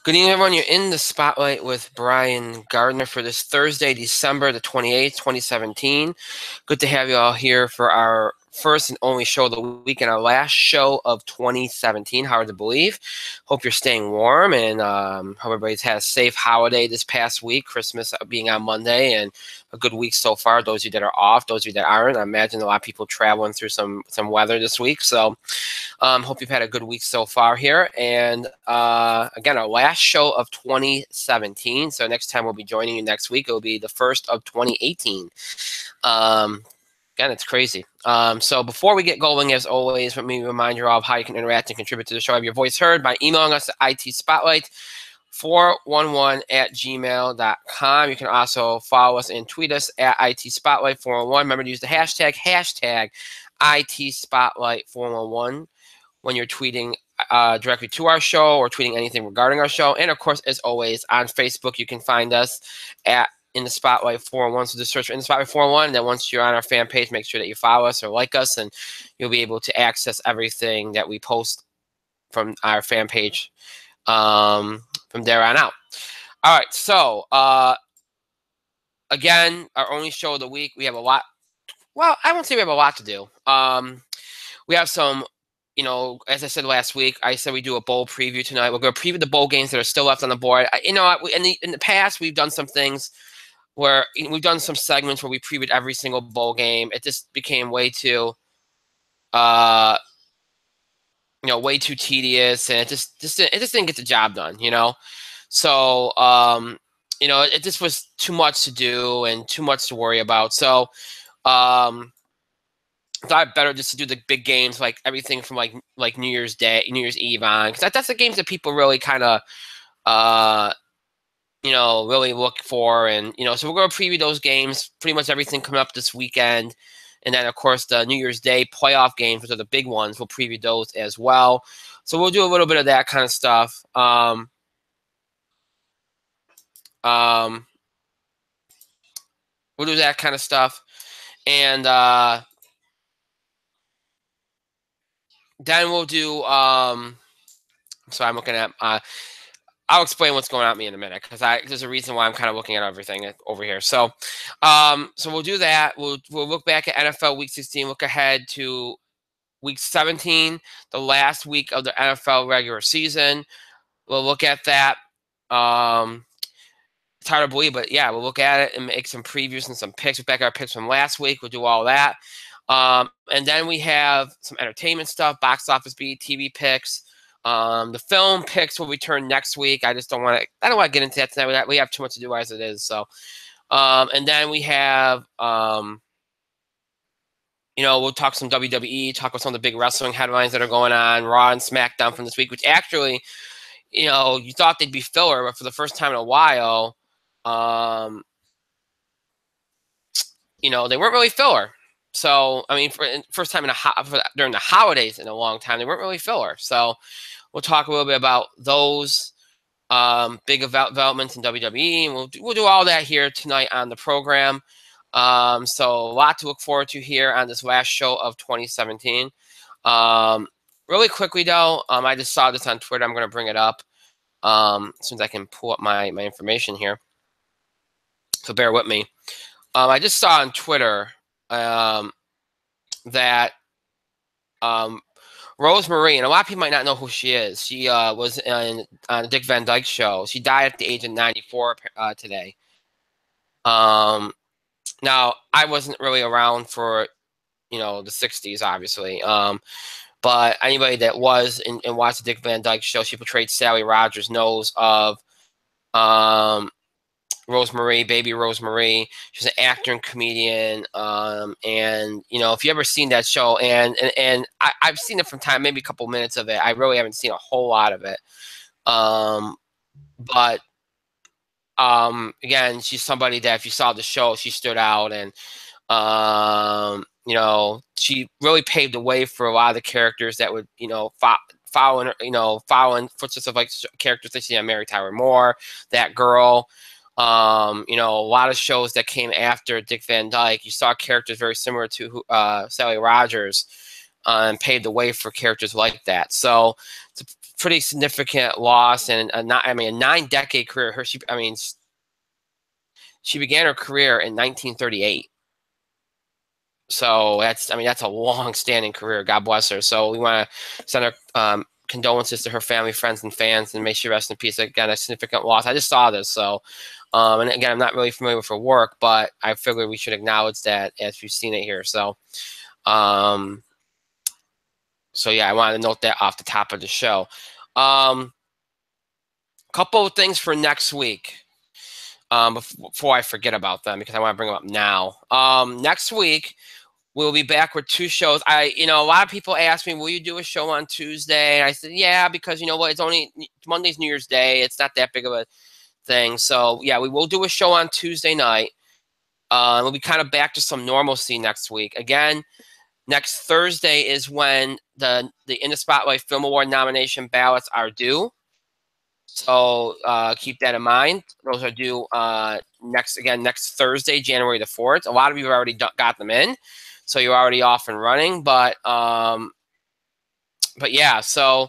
Good evening, everyone. You're in the spotlight with Brian Gardner for this Thursday, December the 28th, 2017. Good to have you all here for our first and only show of the week and our last show of 2017. Hard to believe. Hope you're staying warm and hope everybody's had a safe holiday this past week, Christmas being on Monday, and a good week so far. Those of you that are off, those of you that aren't, I imagine a lot of people traveling through some weather this week. So hope you've had a good week so far here. And again, our last show of 2017. So next time we'll be joining you next week. It will be the first of 2018. Again, it's crazy. So before we get going, as always, let me remind you all of how you can interact and contribute to the show. Have your voice heard by emailing us at itspotlight411@gmail.com. You can also follow us and tweet us at itspotlight411. Remember to use the hashtag itspotlight411 when you're tweeting directly to our show or tweeting anything regarding our show. And of course, as always, on Facebook, you can find us at In the Spotlight 411. So just search for In the Spotlight 411. And then once you're on our fan page, make sure that you follow us or like us, and you'll be able to access everything that we post from our fan page from there on out. All right. So again, our only show of the week. We have a lot. Well, I won't say we have a lot to do. We have some, as I said last week, I said we do a bowl preview tonight. We're going to preview the bowl games that are still left on the board. In the past, we've done some things where we've done some segments where we previewed every single bowl game. It just became way too, way too tedious, and it just didn't get the job done, So, it just was too much to do and too much to worry about. So, I thought better just to do the big games, like everything from like New Year's Day, New Year's Eve on, because that's the games that people really kind of, really look for. And, so we're going to preview those games, pretty much everything coming up this weekend. And then, of course, the New Year's Day playoff games, which are the big ones, we'll preview those as well. So we'll do a little bit of that kind of stuff. We'll do that kind of stuff. And then we'll do, so I'm looking at, I'll explain what's going on with me in a minute, because there's a reason why I'm kind of looking at everything over here. So, so we'll do that. We'll look back at NFL Week 16, look ahead to Week 17, the last week of the NFL regular season. We'll look at that. It's hard to believe, but yeah, we'll look at it and make some previews and some picks. We'll back our picks from last week. We'll do all that. And then we have some entertainment stuff, box office beat, TV picks. The film picks will return next week. I don't want to get into that tonight. We have too much to do as it is. So, and then we have, we'll talk some WWE, talk about some of the big wrestling headlines that are going on, Raw and SmackDown from this week, which actually, you thought they'd be filler, but for the first time in a while, they weren't really filler. So, I mean, for first time during the holidays in a long time, they weren't really filler. So, we'll talk a little bit about those big developments in WWE, and we'll do all that here tonight on the program. So, a lot to look forward to here on this last show of 2017. Really quickly, though, I just saw this on Twitter. I'm going to bring it up as soon as I can pull up my information here. So, bear with me. I just saw on Twitter that Rose Marie, and a lot of people might not know who she is. She was on the Dick Van Dyke Show. She died at the age of 94 today. Now, I wasn't really around for, the 60s, obviously. But anybody that was and watched the Dick Van Dyke Show, she portrayed Sally Rogers, knows of Rose Marie, baby Rose Marie. She's an actor and comedian. And, if you ever seen that show, and I've seen it from time, maybe a couple minutes of it. I really haven't seen a whole lot of it. But again, she's somebody that if you saw the show, she stood out, and, she really paved the way for a lot of the characters that would, following footsteps of like characters that see on Mary Tyler Moore, that girl. A lot of shows that came after Dick Van Dyke, you saw characters very similar to Sally Rogers, and paved the way for characters like that. So pretty significant loss, and a 9-decade career. She began her career in 1938. So that's a long-standing career. God bless her. So we want to send our condolences to her family, friends, and fans, and may she rest in peace. Again, a significant loss. I just saw this, so and again, I'm not really familiar with her work, but I figured we should acknowledge that as we've seen it here. So, so yeah, I wanted to note that off the top of the show. Couple of things for next week. Before I forget about them, because I want to bring them up now. Next week, we'll be back with 2 shows. A lot of people ask me, will you do a show on Tuesday? And I said, yeah, because you know what? It's only Monday's New Year's Day. It's not that big of a thing. So, yeah, we will do a show on Tuesday night. We'll be kind of back to some normalcy next week. Again, next Thursday is when the In the Spotlight Film Award nomination ballots are due. So keep that in mind. Those are due next Thursday, January the 4th. A lot of you have already got them in, so you're already off and running. But yeah, so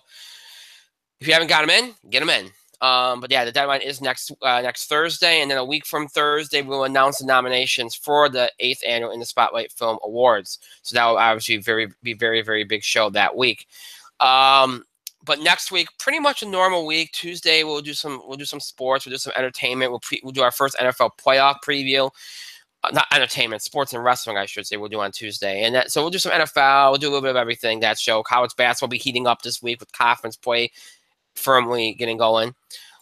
if you haven't got them in, get them in. But yeah, the deadline is next Thursday, and then a week from Thursday, we'll announce the nominations for the 8th annual In the Spotlight Film Awards. So that will obviously be very, very big show that week. But next week, pretty much a normal week. Tuesday, we'll do some sports. We'll do some entertainment. We'll do our first NFL playoff preview. Not entertainment, sports and wrestling, I should say. We'll do on Tuesday, and so we'll do some NFL. We'll do a little bit of everything. That show, college basketball, will be heating up this week with conference play firmly getting going.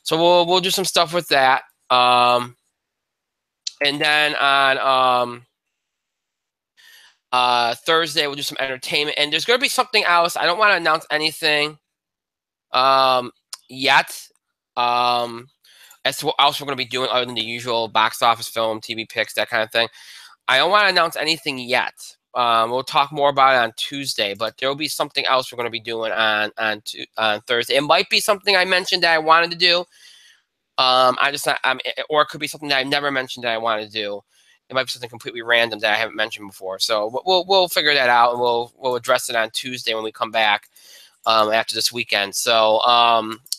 So we'll do some stuff with that. And then on Thursday, we'll do some entertainment. And there's going to be something else. I don't want to announce anything yet. As to what else we're going to be doing other than the usual box office, film, TV picks, that kind of thing. I don't want to announce anything yet. We'll talk more about it on Tuesday, but there will be something else we're going to be doing on Thursday. It might be something I mentioned that I wanted to do. Or it could be something that I've never mentioned that I wanted to do. It might be something completely random that I haven't mentioned before. So we'll figure that out, and we'll address it on Tuesday when we come back after this weekend. So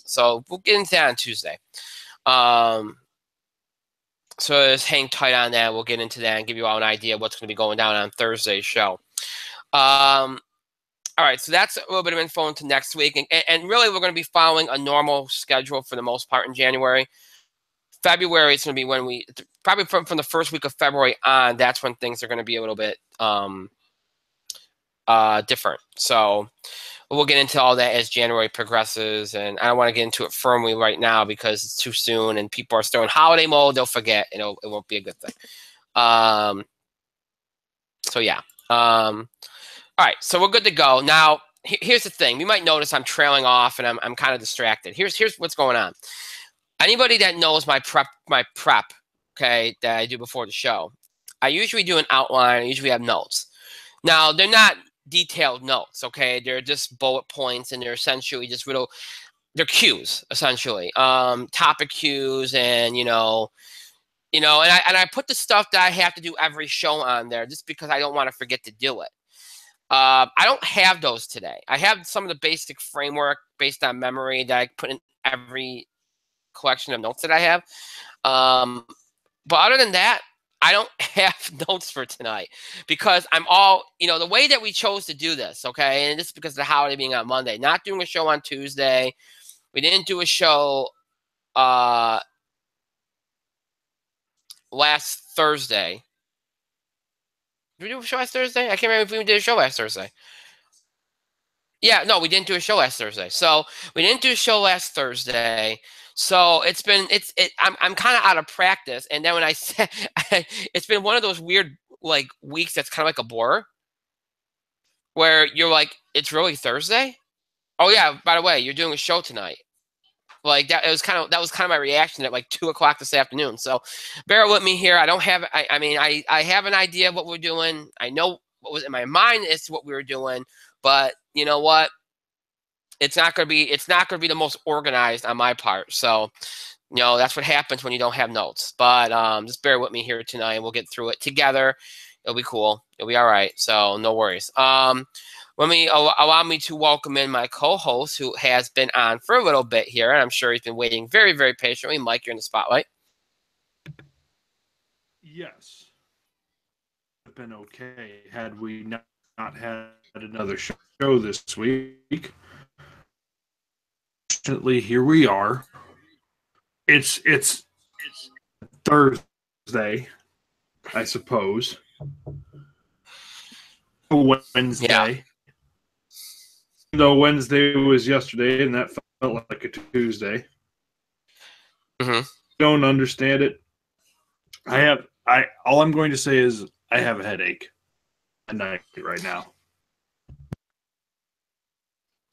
so we'll get into that on Tuesday. So just hang tight on that. We'll get into that and give you all an idea of what's going to be going down on Thursday's show. All right, so that's a little bit of info into next week. And really, we're going to be following a normal schedule for the most part in January. February, it's going to be when probably from the first week of February on, that's when things are going to be a little bit different. So we'll get into all that as January progresses, and I don't want to get into it firmly right now because it's too soon and people are still in holiday mode. They'll forget, and it won't be a good thing. So yeah. All right, so we're good to go. Now, here's the thing. You might notice I'm trailing off and I'm kind of distracted. Here's what's going on. Anybody that knows my prep, okay, that I do before the show, I usually do an outline. I usually have notes. Now, they're not detailed notes, okay? They're just bullet points, and they're essentially just they're cues, essentially. Topic cues, and and I put the stuff that I have to do every show on there just because I don't want to forget to do it. I don't have those today. I have some of the basic framework based on memory that I put in every collection of notes that I have. But other than that, I don't have notes for tonight because I'm all, the way that we chose to do this, okay? And this is because of the holiday being on Monday. Not doing a show on Tuesday. We didn't do a show last Thursday. Did we do a show last Thursday? I can't remember if we did a show last Thursday. Yeah, no, we didn't do a show last Thursday. So we didn't do a show last Thursday. So I'm kind of out of practice. And then when I said, it's been one of those weird weeks that's kind of like a blur, where you're like, it's really Thursday. Oh yeah, by the way, you're doing a show tonight. That was kind of my reaction at 2:00 this afternoon. So bear with me here. I don't have, I have an idea of what we're doing. I know what was in my mind as to what we were doing, but you know what? It's not going to be the most organized on my part. So, that's what happens when you don't have notes. But just bear with me here tonight, and we'll get through it together. It'll be cool. It'll be all right. So no worries. We're allow me to welcome in my co-host who has been on for a little bit here, and I'm sure he's been waiting very, very patiently. Mike, you're in the spotlight. Yes. Been okay had we not had another show this week. Fortunately, here we are. It's Thursday, I suppose. Wednesday. Yeah. Though Wednesday was yesterday, and that felt like a Tuesday. Mm-hmm. Don't understand it. All I'm going to say is I have a headache at night right now.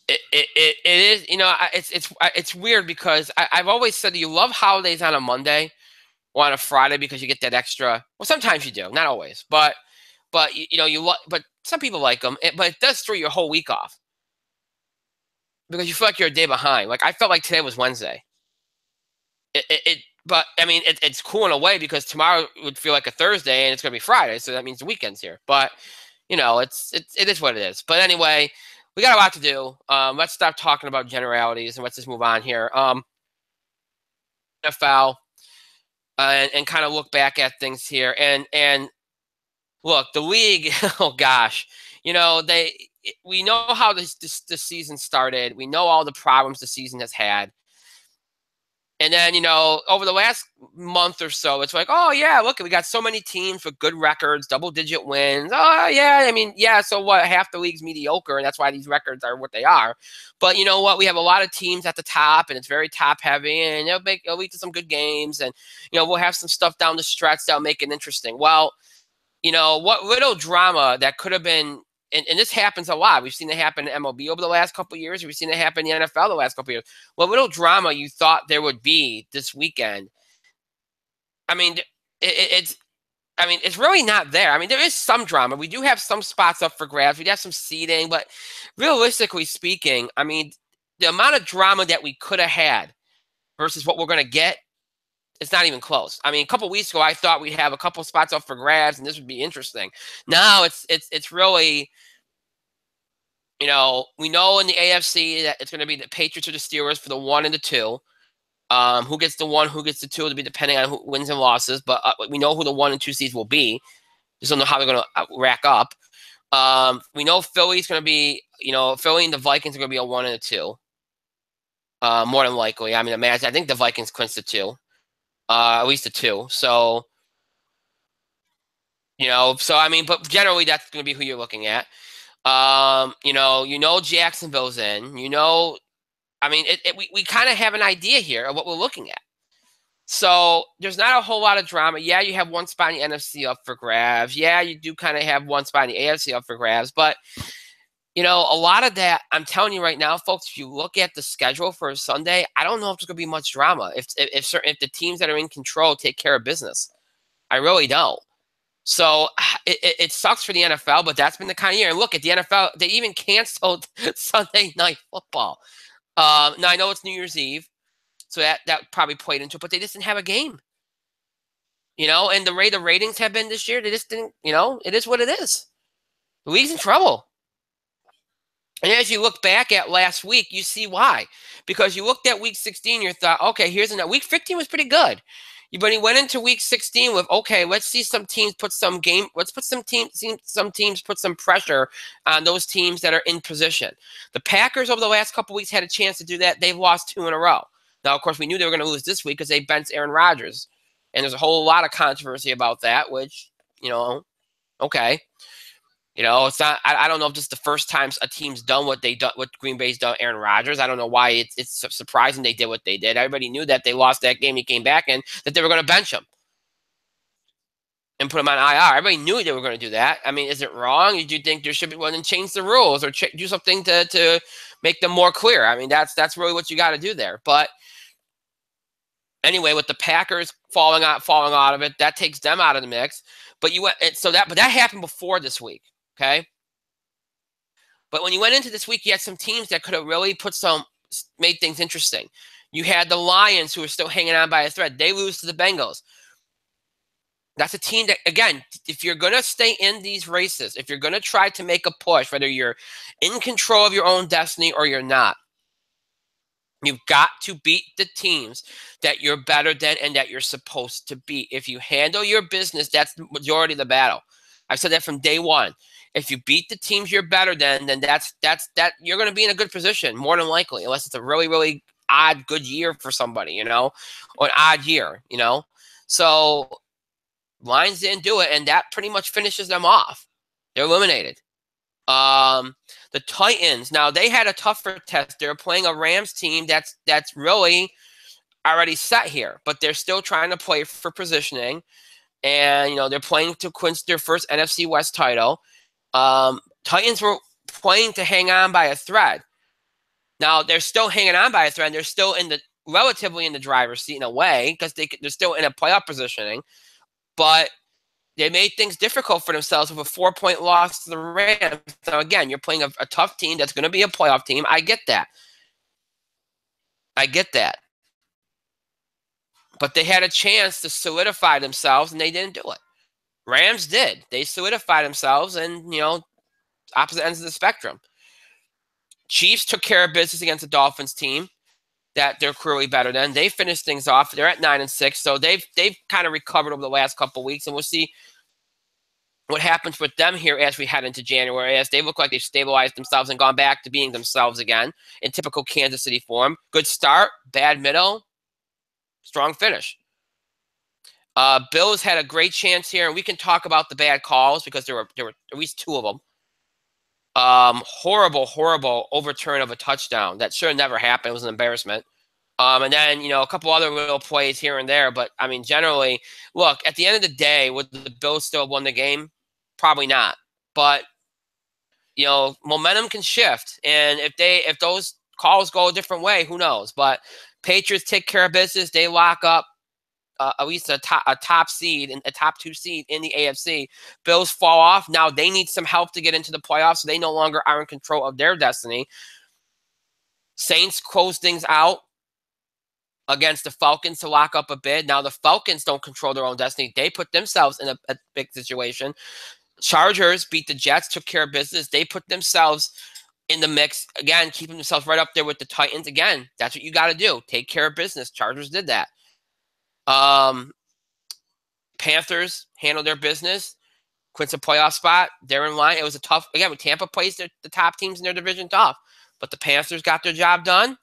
It is, it's weird because I've always said you love holidays on a Monday or on a Friday because you get that extra. Well, sometimes you do, not always, but but some people like them. But it does throw your whole week off because you feel like you're a day behind. Like I felt like today was Wednesday. But I mean, it's cool in a way because tomorrow would feel like a Thursday and it's going to be Friday, so that means the weekend's here. But it is what it is. But anyway, we got a lot to do. Let's stop talking about generalities and let's just move on here. NFL and kind of look back at things here and look, the league. Oh gosh, we know how this season started. We know all the problems the season has had. And then, over the last month or so, it's like, oh, yeah, look, we got so many teams with good records, double-digit wins. Oh, yeah, I mean, yeah, so what? Half the league's mediocre, and that's why these records are what they are. But you know what? We have a lot of teams at the top, and it's very top-heavy, and it'll lead to some good games. And, we'll have some stuff down the stretch that'll make it interesting. Well, what little drama that could have been and this happens a lot. We've seen it happen in MLB over the last couple of years. We've seen it happen in the NFL the last couple of years. What little drama you thought there would be this weekend, I mean, it's really not there. I mean, there is some drama. We do have some spots up for grabs. We have some seeding, but realistically speaking, I mean, the amount of drama that we could have had versus what we're going to get, it's not even close. I mean, a couple of weeks ago, I thought we'd have a couple of spots up for grabs, and this would be interesting. Now it's really, we know in the AFC that it's going to be the Patriots or the Steelers for the 1 and the 2. Who gets the 1, who gets the 2, it'll be depending on who wins and losses. But we know who the 1 and 2 seeds will be. Just don't know how they're going to rack up. We know Philly's going to be, Philly and the Vikings are going to be a 1 and a 2. More than likely. I mean, I think the Vikings clinch the 2. At least the 2. So, I mean, but generally that's going to be who you're looking at. Jacksonville's in. I mean, we kind of have an idea here of what we're looking at. So there's not a whole lot of drama. Yeah, you have one spot in the NFC up for grabs. Yeah, you do kind of have one spot in the AFC up for grabs. But, a lot of that, I'm telling you right now, folks, if you look at the schedule for Sunday, I don't know if there's going to be much drama if the teams that are in control take care of business. I really don't. So it sucks for the NFL, but that's been the kind of year. And look, at the NFL, they even canceled Sunday Night Football. Now, I know it's New Year's Eve, so that probably played into it, but they just didn't have a game. And the way the ratings have been this year, they just didn't, it is what it is. The league's in trouble. And as you look back at last week, you see why. Because you looked at week 16, you thought, okay, here's another. Week 15 was pretty good. But he went into week 16 with, okay, let's see some teams put some teams put some pressure on those teams that are in position. The Packers over the last couple of weeks had a chance to do that. They've lost 2 in a row. Now, of course, we knew they were going to lose this week because they benched Aaron Rodgers. And there's a whole lot of controversy about that, which, okay. It's not. I don't know if this is the first time a team's done what Green Bay's done. Aaron Rodgers. I don't know why it's surprising they did what they did. Everybody knew that they lost that game. He came back and that they were going to bench him and put him on IR. Everybody knew they were going to do that. I mean, is it wrong? Do you think there should be one and change the rules or do something to make them more clear? I mean, that's really what you got to do there. But anyway, with the Packers falling out of it, that takes them out of the mix. But that happened before this week. Okay. But when you went into this week, you had some teams that could have really made things interesting. You had the Lions who were still hanging on by a thread. They lose to the Bengals. That's a team that, again, if you're going to stay in these races, if you're going to try to make a push, whether you're in control of your own destiny or you're not, you've got to beat the teams that you're better than and that you're supposed to beat. If you handle your business, that's the majority of the battle. I've said that from day one. If you beat the teams you're better than, then that's you're going to be in a good position, more than likely, unless it's a really, really odd good year for somebody, you know, or an odd year, you know. So Lions didn't do it, and that pretty much finishes them off. They're eliminated. The Titans, now they had a tougher test. They're playing a Rams team that's really already set here, but they're still trying to play for positioning. And, you know, they're playing to clinch their first NFC West title. Titans were playing to hang on by a thread. Now, they're still hanging on by a thread. They're still relatively in the driver's seat in a way because they're still in a playoff positioning. But they made things difficult for themselves with a 4-point loss to the Rams. Now, again, you're playing a tough team that's going to be a playoff team. I get that. But they had a chance to solidify themselves, and they didn't do it. Rams did. They solidified themselves, and, you know, opposite ends of the spectrum. Chiefs took care of business against the Dolphins team that they're clearly better than. They finished things off. They're at 9-6, so they've kind of recovered over the last couple of weeks, and we'll see what happens with them here as we head into January, as they look like they've stabilized themselves and gone back to being themselves again in typical Kansas City form. Good start, bad middle, strong finish. Bills had a great chance here, and we can talk about the bad calls because there were at least 2 of them. Horrible overturn of a touchdown. That should have never happened. It was an embarrassment. And then, you know, a couple other little plays here and there. But, I mean, generally, look, at the end of the day, would the Bills still have won the game? Probably not. But, you know, momentum can shift. And if those calls go a different way, who knows? But Patriots take care of business. They lock up at least a top seed, and a top 2 seed in the AFC. Bills fall off. Now they need some help to get into the playoffs, so they no longer are in control of their destiny. Saints close things out against the Falcons to lock up a bid. Now the Falcons don't control their own destiny. They put themselves in a big situation. Chargers beat the Jets, took care of business. They put themselves in the mix, again, keeping themselves right up there with the Titans. Again, that's what you got to do. Take care of business. Chargers did that. Panthers handled their business. Quince a playoff spot. They're in line. It was a tough, again, when Tampa plays the top teams in their division, tough. But the Panthers got their job done.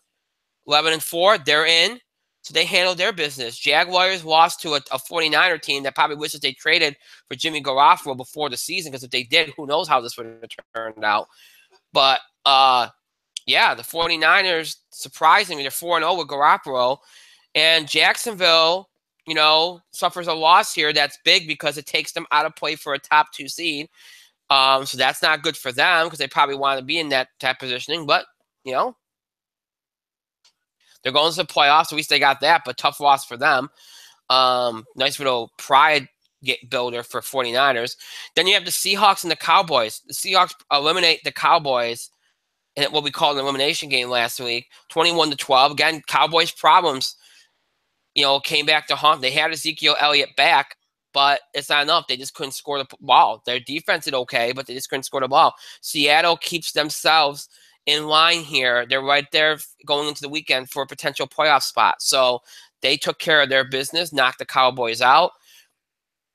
11-4, they're in. So they handled their business. Jaguars lost to a 49er team that probably wishes they traded for Jimmy Garoppolo before the season, because if they did, who knows how this would have turned out. But, yeah, the 49ers, surprisingly, they're 4-0 with Garoppolo. And Jacksonville, you know, suffers a loss here that's big because it takes them out of play for a top 2 seed. So that's not good for them because they probably want to be in that type positioning. But, you know, they're going to the playoffs. At least they got that, but tough loss for them. Nice little pride builder for 49ers. Then you have the Seahawks and the Cowboys. The Seahawks eliminate the Cowboys in what we called an elimination game last week, 21-12. Again, Cowboys' problems, you know, came back to haunt. They had Ezekiel Elliott back, but it's not enough. They just couldn't score the ball. Their defense did okay, but they just couldn't score the ball. Seattle keeps themselves in line here. They're right there going into the weekend for a potential playoff spot. So they took care of their business, knocked the Cowboys out.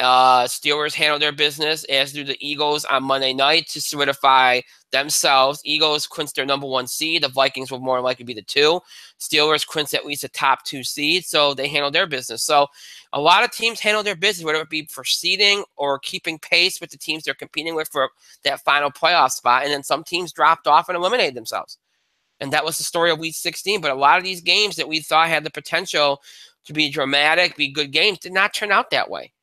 Steelers handled their business, as do the Eagles on Monday night to solidify themselves. Eagles clinched their number 1 seed. The Vikings will more likely be the 2. Steelers clinched at least a top 2 seed, so they handled their business. So a lot of teams handle their business, whether it be for seeding or keeping pace with the teams they're competing with for that final playoff spot. And then some teams dropped off and eliminated themselves. And that was the story of Week 16. But a lot of these games that we thought had the potential to be dramatic, be good games, did not turn out that way.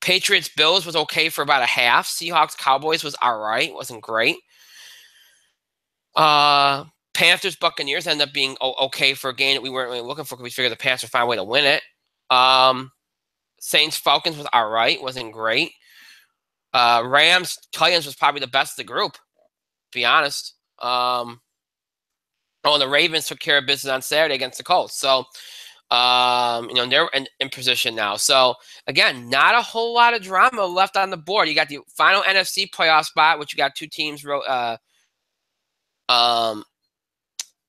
Patriots Bills was okay for about a half. Seahawks Cowboys was all right, wasn't great. Panthers Buccaneers ended up being okay for a game that we weren't really looking for because we figured the Panthers would find a way to win it. Saints Falcons was all right, wasn't great. Rams Titans was probably the best of the group, to be honest. The Ravens took care of business on Saturday against the Colts. So They're in position now. So again, not a whole lot of drama left on the board. You got the final NFC playoff spot, which you got two teams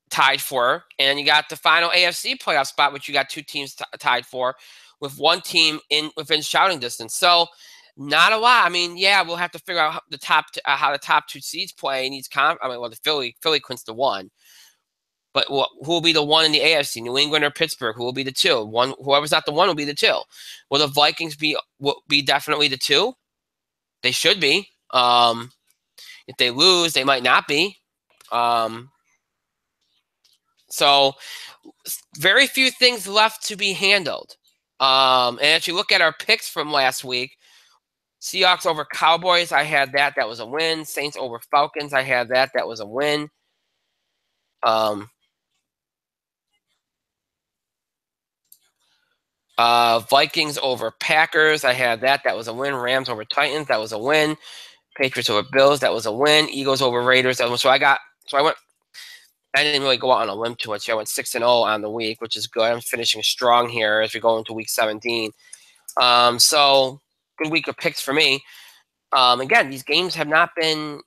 tied for, and you got the final AFC playoff spot, which you got two teams tied for, with one team within shouting distance. So not a lot. I mean, yeah, we'll have to figure out how the top two seeds play in each the Philly clinched the one. But who will be the one in the AFC? New England or Pittsburgh? Who will be the two? Whoever's not the one will be the two. Will the Vikings be definitely the two? They should be. If they lose, they might not be. So very few things left to be handled. And if you look at our picks from last week, Seahawks over Cowboys, I had that. That was a win. Saints over Falcons, I had that. That was a win. Vikings over Packers, I had that. That was a win. Rams over Titans, that was a win. Patriots over Bills, that was a win. Eagles over Raiders, that was, I didn't really go out on a limb too much. I went 6-0 on the week, which is good. I'm finishing strong here as we go into week 17. So good week of picks for me. Again, these games have not been,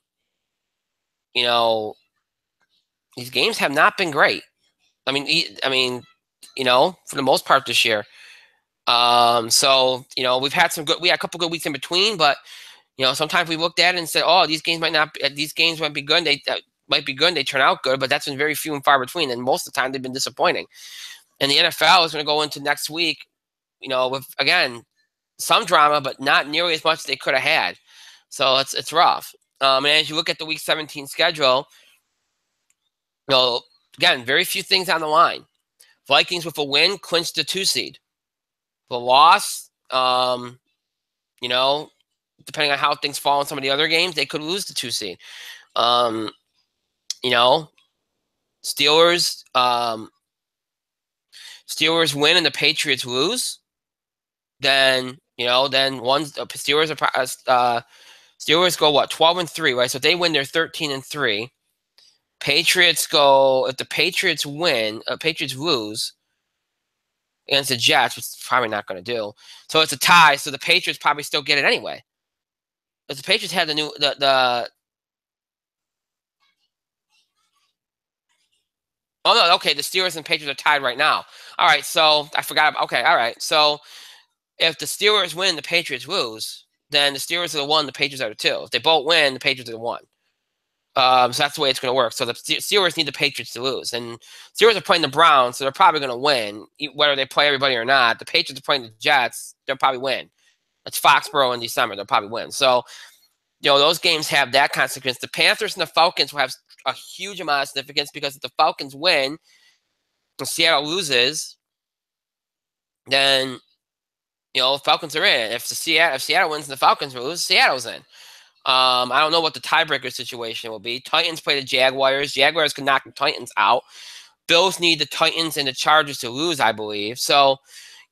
these games have not been great. I mean, for the most part this year. We've had we had a couple good weeks in between, but sometimes we looked at it and said, oh, these games might be good. They turn out good, but that's been very few and far between. And most of the time they've been disappointing. And the NFL is going to go into next week, with, again, some drama, but not nearly as much as they could have had. So it's rough. And as you look at the week 17 schedule, again, very few things on the line. Vikings with a win clinched the 2 seed. The loss, depending on how things fall in some of the other games, they could lose the 2 seed. Steelers win and the Patriots lose. Then Steelers go 12-3, right? So if they win, they're 13-3. Patriots go, if the Patriots win, Patriots lose against the Jets, which is probably not going to do. So it's a tie. So the Patriots probably still get it anyway. If the Patriots had Oh, no, okay, the Steelers and Patriots are tied right now. All right, so I forgot. Okay, all right. So if the Steelers win, the Patriots lose, then the Steelers are the 1, the Patriots are the 2. If they both win, the Patriots are the 1. So that's the way it's going to work. So the Steelers need the Patriots to lose. And Steelers are playing the Browns, so they're probably going to win, whether they play everybody or not. The Patriots are playing the Jets, they'll probably win. It's Foxborough in December, they'll probably win. So, those games have that consequence. The Panthers and the Falcons will have a huge amount of significance, because if the Falcons win and Seattle loses, then Falcons are in. If Seattle wins and the Falcons lose, Seattle's in. I don't know what the tiebreaker situation will be. Titans play the Jaguars. Jaguars can knock the Titans out. Bills need the Titans and the Chargers to lose, I believe. So,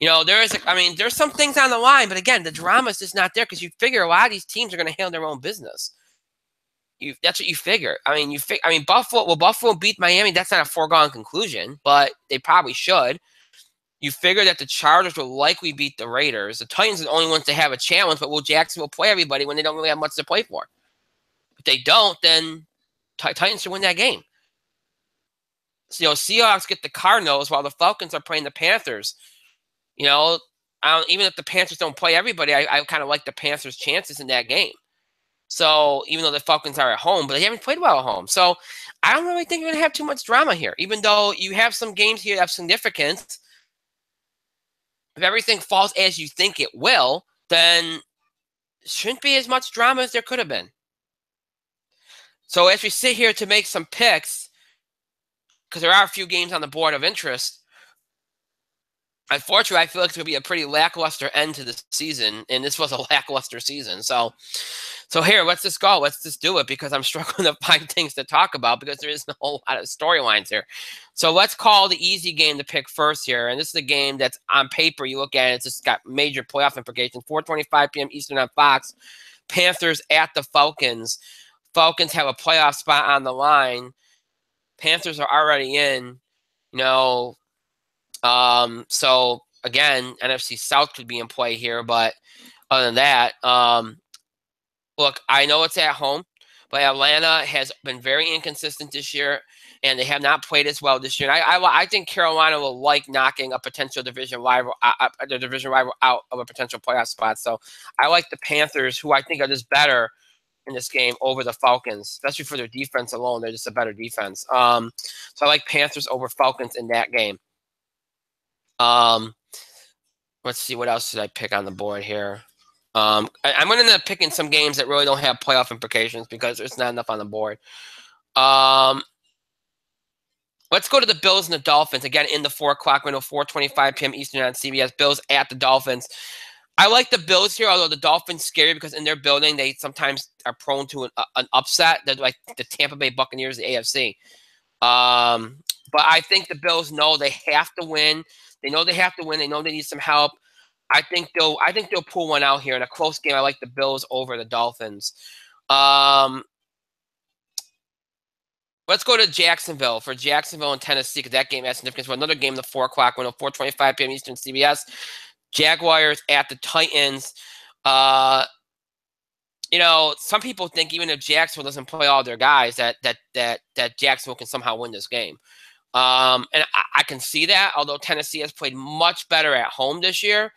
there's some things on the line, but again, the drama is just not there, because you figure a lot of these teams are going to handle their own business. That's what you figure. Buffalo. Will Buffalo beat Miami? That's not a foregone conclusion, but they probably should. You figure that the Chargers will likely beat the Raiders. The Titans are the only ones to have a challenge, but will Jacksonville play everybody when they don't really have much to play for? If they don't, then Titans should win that game. So, Seahawks get the Cardinals while the Falcons are playing the Panthers. Even if the Panthers don't play everybody, I kind of like the Panthers' chances in that game. So even though the Falcons are at home, but they haven't played well at home. So I don't really think you're going to have too much drama here, even though you have some games here that have significance. If everything falls as you think it will, then it shouldn't be as much drama as there could have been. So as we sit here to make some picks, because there are a few games on the board of interest, unfortunately, I feel like it's going to be a pretty lackluster end to the season, and this was a lackluster season. So here, let's just go. Let's just do it, because I'm struggling to find things to talk about, because there isn't a whole lot of storylines here. So let's call the easy game to pick first here, and this is a game that's on paper. You look at it, it's just got major playoff implications. 4:25 p.m. Eastern on Fox. Panthers at the Falcons. Falcons have a playoff spot on the line. Panthers are already in. So again, NFC South could be in play here, but other than that, look, I know it's at home, but Atlanta has been very inconsistent this year, and they have not played as well this year. And I think Carolina will like knocking a potential division rival, the division rival, out of a potential playoff spot. So I like the Panthers, who I think are just better in this game, over the Falcons, especially for their defense alone. They're just a better defense. So I like Panthers over Falcons in that game. Let's see, what else did I pick on the board here? I'm going to end up picking some games that really don't have playoff implications because there's not enough on the board. Let's go to the Bills and the Dolphins. Again, in the 4 o'clock window, 4:25 p.m. Eastern on CBS. Bills at the Dolphins. I like the Bills here, although the Dolphins scary because in their building, they sometimes are prone to an upset. They're like the Tampa Bay Buccaneers of the AFC. But I think the Bills know they have to win. They know they have to win. They know they need some help. I think they'll pull one out here in a close game. I like the Bills over the Dolphins. Let's go to Jacksonville for Jacksonville and Tennessee because that game has significance. For another game, the 4 o'clock window, 4:25 p.m. Eastern, CBS. Jaguars at the Titans. Some people think even if Jacksonville doesn't play all their guys, that Jacksonville can somehow win this game. And I can see that, although Tennessee has played much better at home this year.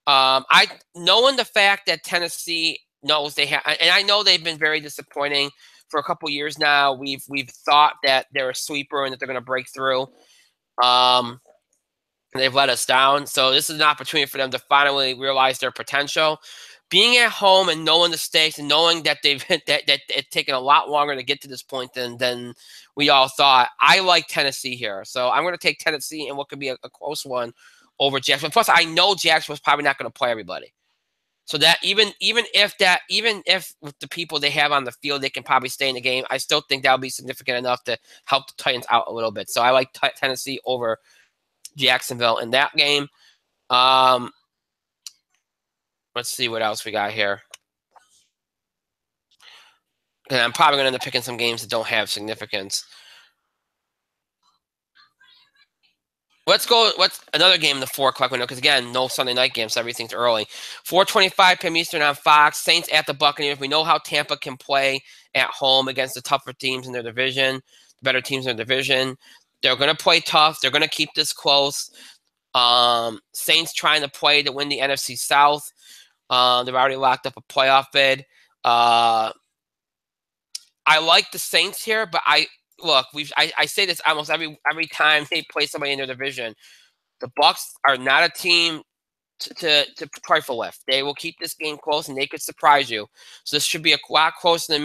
Knowing the fact that Tennessee knows they have, and I know they've been very disappointing for a couple years now. We've thought that they're a sweeper and that they're going to break through. They've let us down. So this is an opportunity for them to finally realize their potential. Being at home and knowing the stakes and knowing that that it's taken a lot longer to get to this point than we all thought, I like Tennessee here. So I'm going to take Tennessee in what could be a close one over Jacksonville. Plus, I know Jacksonville's probably not going to play everybody. So that even if with the people they have on the field, they can probably stay in the game, I still think that'll be significant enough to help the Titans out a little bit. So I like Tennessee over Jacksonville in that game. Let's see what else we got here. And I'm probably going to end up picking some games that don't have significance. Let's go. What's another game in the 4 o'clock window? Because again, no Sunday night games, so everything's early. 4:25 p.m. Eastern on Fox. Saints at the Buccaneers. We know how Tampa can play at home against the tougher teams in their division, the better teams in their division. They're going to play tough. They're going to keep this close. Saints trying to play to win the NFC South. They've already locked up a playoff bid. I like the Saints here, but I say this almost every time they play somebody in their division. The Bucs are not a team to trifle with. They will keep this game close, and they could surprise you. So this should be a lot closer than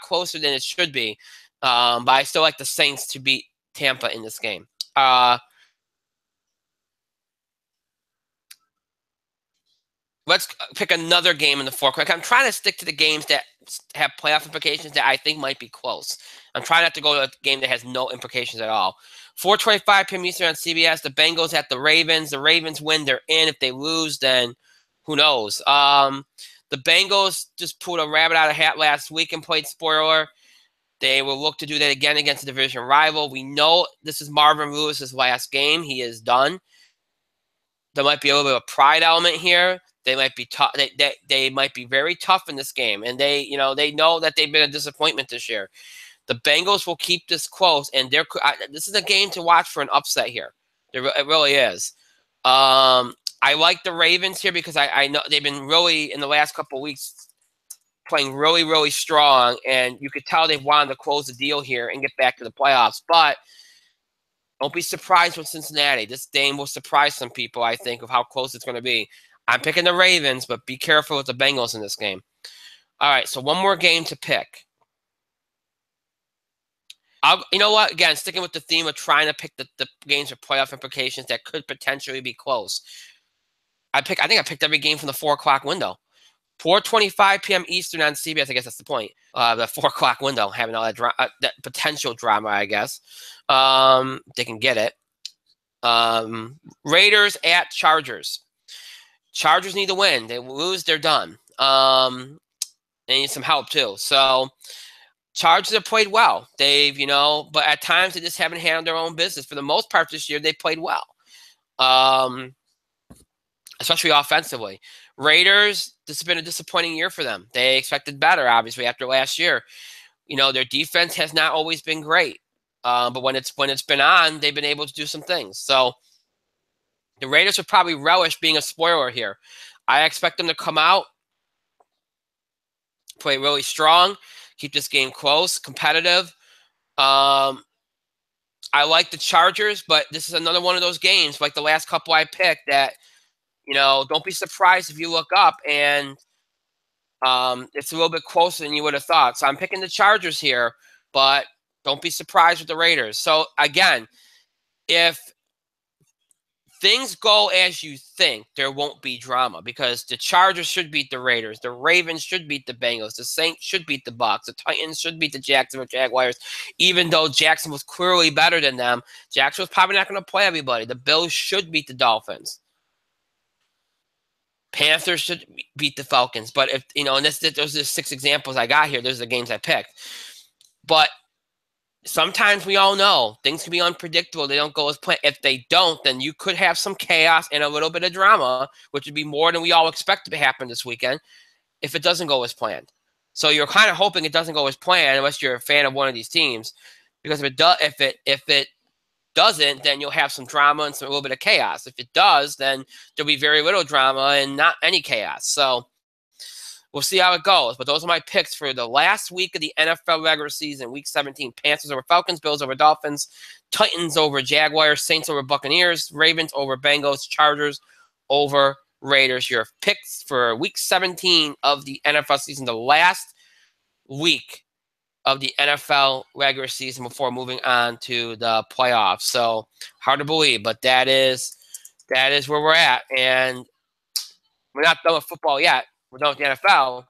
closer than it should be. But I still like the Saints to beat Tampa in this game. Let's pick another game in the 4 o'clock. I'm trying to stick to the games that have playoff implications that I think might be close. I'm trying not to go to a game that has no implications at all. 4:25 p.m. Eastern on CBS. The Bengals at the Ravens. The Ravens win, they're in. If they lose, then who knows? The Bengals just pulled a rabbit out of a hat last week and played spoiler. They will look to do that again against a division rival. We know this is Marvin Lewis's last game. He is done. There might be a little bit of a pride element here. They might be tough. They might be very tough in this game, and they know that they've been a disappointment this year. The Bengals will keep this close, and this is a game to watch for an upset here. It really is. I like the Ravens here because I know they've been really in the last couple of weeks playing really, really strong, and you could tell they've wanted to close the deal here and get back to the playoffs. But don't be surprised with Cincinnati. This game will surprise some people, I think, of how close it's going to be. I'm picking the Ravens, but be careful with the Bengals in this game. All right, so one more game to pick. You know what? Again, sticking with the theme of trying to pick the games with playoff implications that could potentially be close. I think I picked every game from the 4 o'clock window. 4:25 p.m. Eastern on CBS. I guess that's the point. The 4 o'clock window, having all that potential drama, I guess. They can get it. Raiders at Chargers. Chargers need to win. They lose, they're done. They need some help too. So Chargers have played well. They've, but at times they just haven't handled their own business. For the most part this year, they played well, especially offensively. Raiders, this has been a disappointing year for them. They expected better, obviously, after last year. Their defense has not always been great, but when it's been on, they've been able to do some things. So the Raiders would probably relish being a spoiler here. I expect them to come out, play really strong, keep this game close, competitive. I like the Chargers, but this is another one of those games, like the last couple I picked, that, don't be surprised if you look up and it's a little bit closer than you would have thought. So I'm picking the Chargers here, but don't be surprised with the Raiders. So again, if things go as you think, there won't be drama because the Chargers should beat the Raiders. The Ravens should beat the Bengals. The Saints should beat the Bucs. The Titans should beat the Jacksonville Jaguars. Even though Jackson was clearly better than them, Jackson was probably not going to play everybody. The Bills should beat the Dolphins. Panthers should beat the Falcons. But if, and those are the 6 examples I got here. Those are the games I picked. But sometimes we all know things can be unpredictable. They don't go as planned. If they don't, then you could have some chaos and a little bit of drama, which would be more than we all expect to happen this weekend if it doesn't go as planned. So you're kind of hoping it doesn't go as planned unless you're a fan of one of these teams, because if it doesn't, then you'll have some drama and a little bit of chaos. If it does, then there'll be very little drama and not any chaos. So we'll see how it goes. But those are my picks for the last week of the NFL regular season, Week 17. Panthers over Falcons, Bills over Dolphins, Titans over Jaguars, Saints over Buccaneers, Ravens over Bengals, Chargers over Raiders. Your picks for Week 17 of the NFL season, the last week of the NFL regular season before moving on to the playoffs. So hard to believe, but that is where we're at. And we're not done with football yet. We're done with the NFL.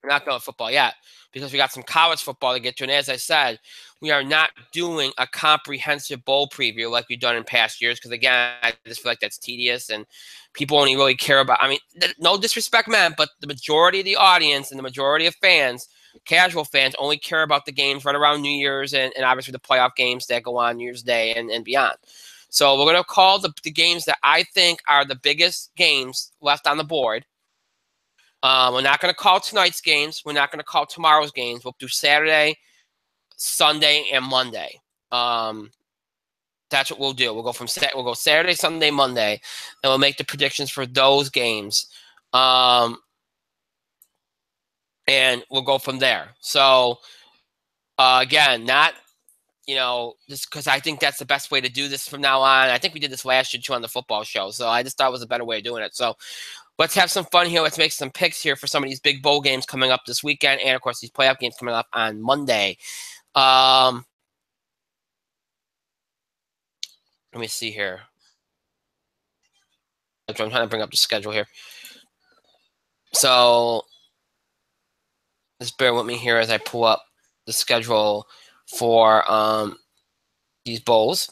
We're not done with football yet because we got some college football to get to. And as I said, we are not doing a comprehensive bowl preview like we've done in past years because, again, I just feel like that's tedious and people only really care about – I mean, no disrespect meant, but the majority of the audience and the majority of fans, casual fans, only care about the games right around New Year's and obviously the playoff games that go on New Year's Day and beyond. So we're going to call the games that I think are the biggest games left on the board. We're not going to call tonight's games. We're not going to call tomorrow's games. We'll do Saturday, Sunday, and Monday. That's what we'll do. We'll go Saturday, Sunday, Monday, and we'll make the predictions for those games. And we'll go from there. So, again, not, just because I think that's the best way to do this from now on. I think we did this last year, too, on the football show. So I just thought it was a better way of doing it. So let's have some fun here. Let's make some picks here for some of these big bowl games coming up this weekend. And, of course, these playoff games coming up on Monday. Let me see here. I'm trying to bring up the schedule here. So just bear with me here as I pull up the schedule for these bowls.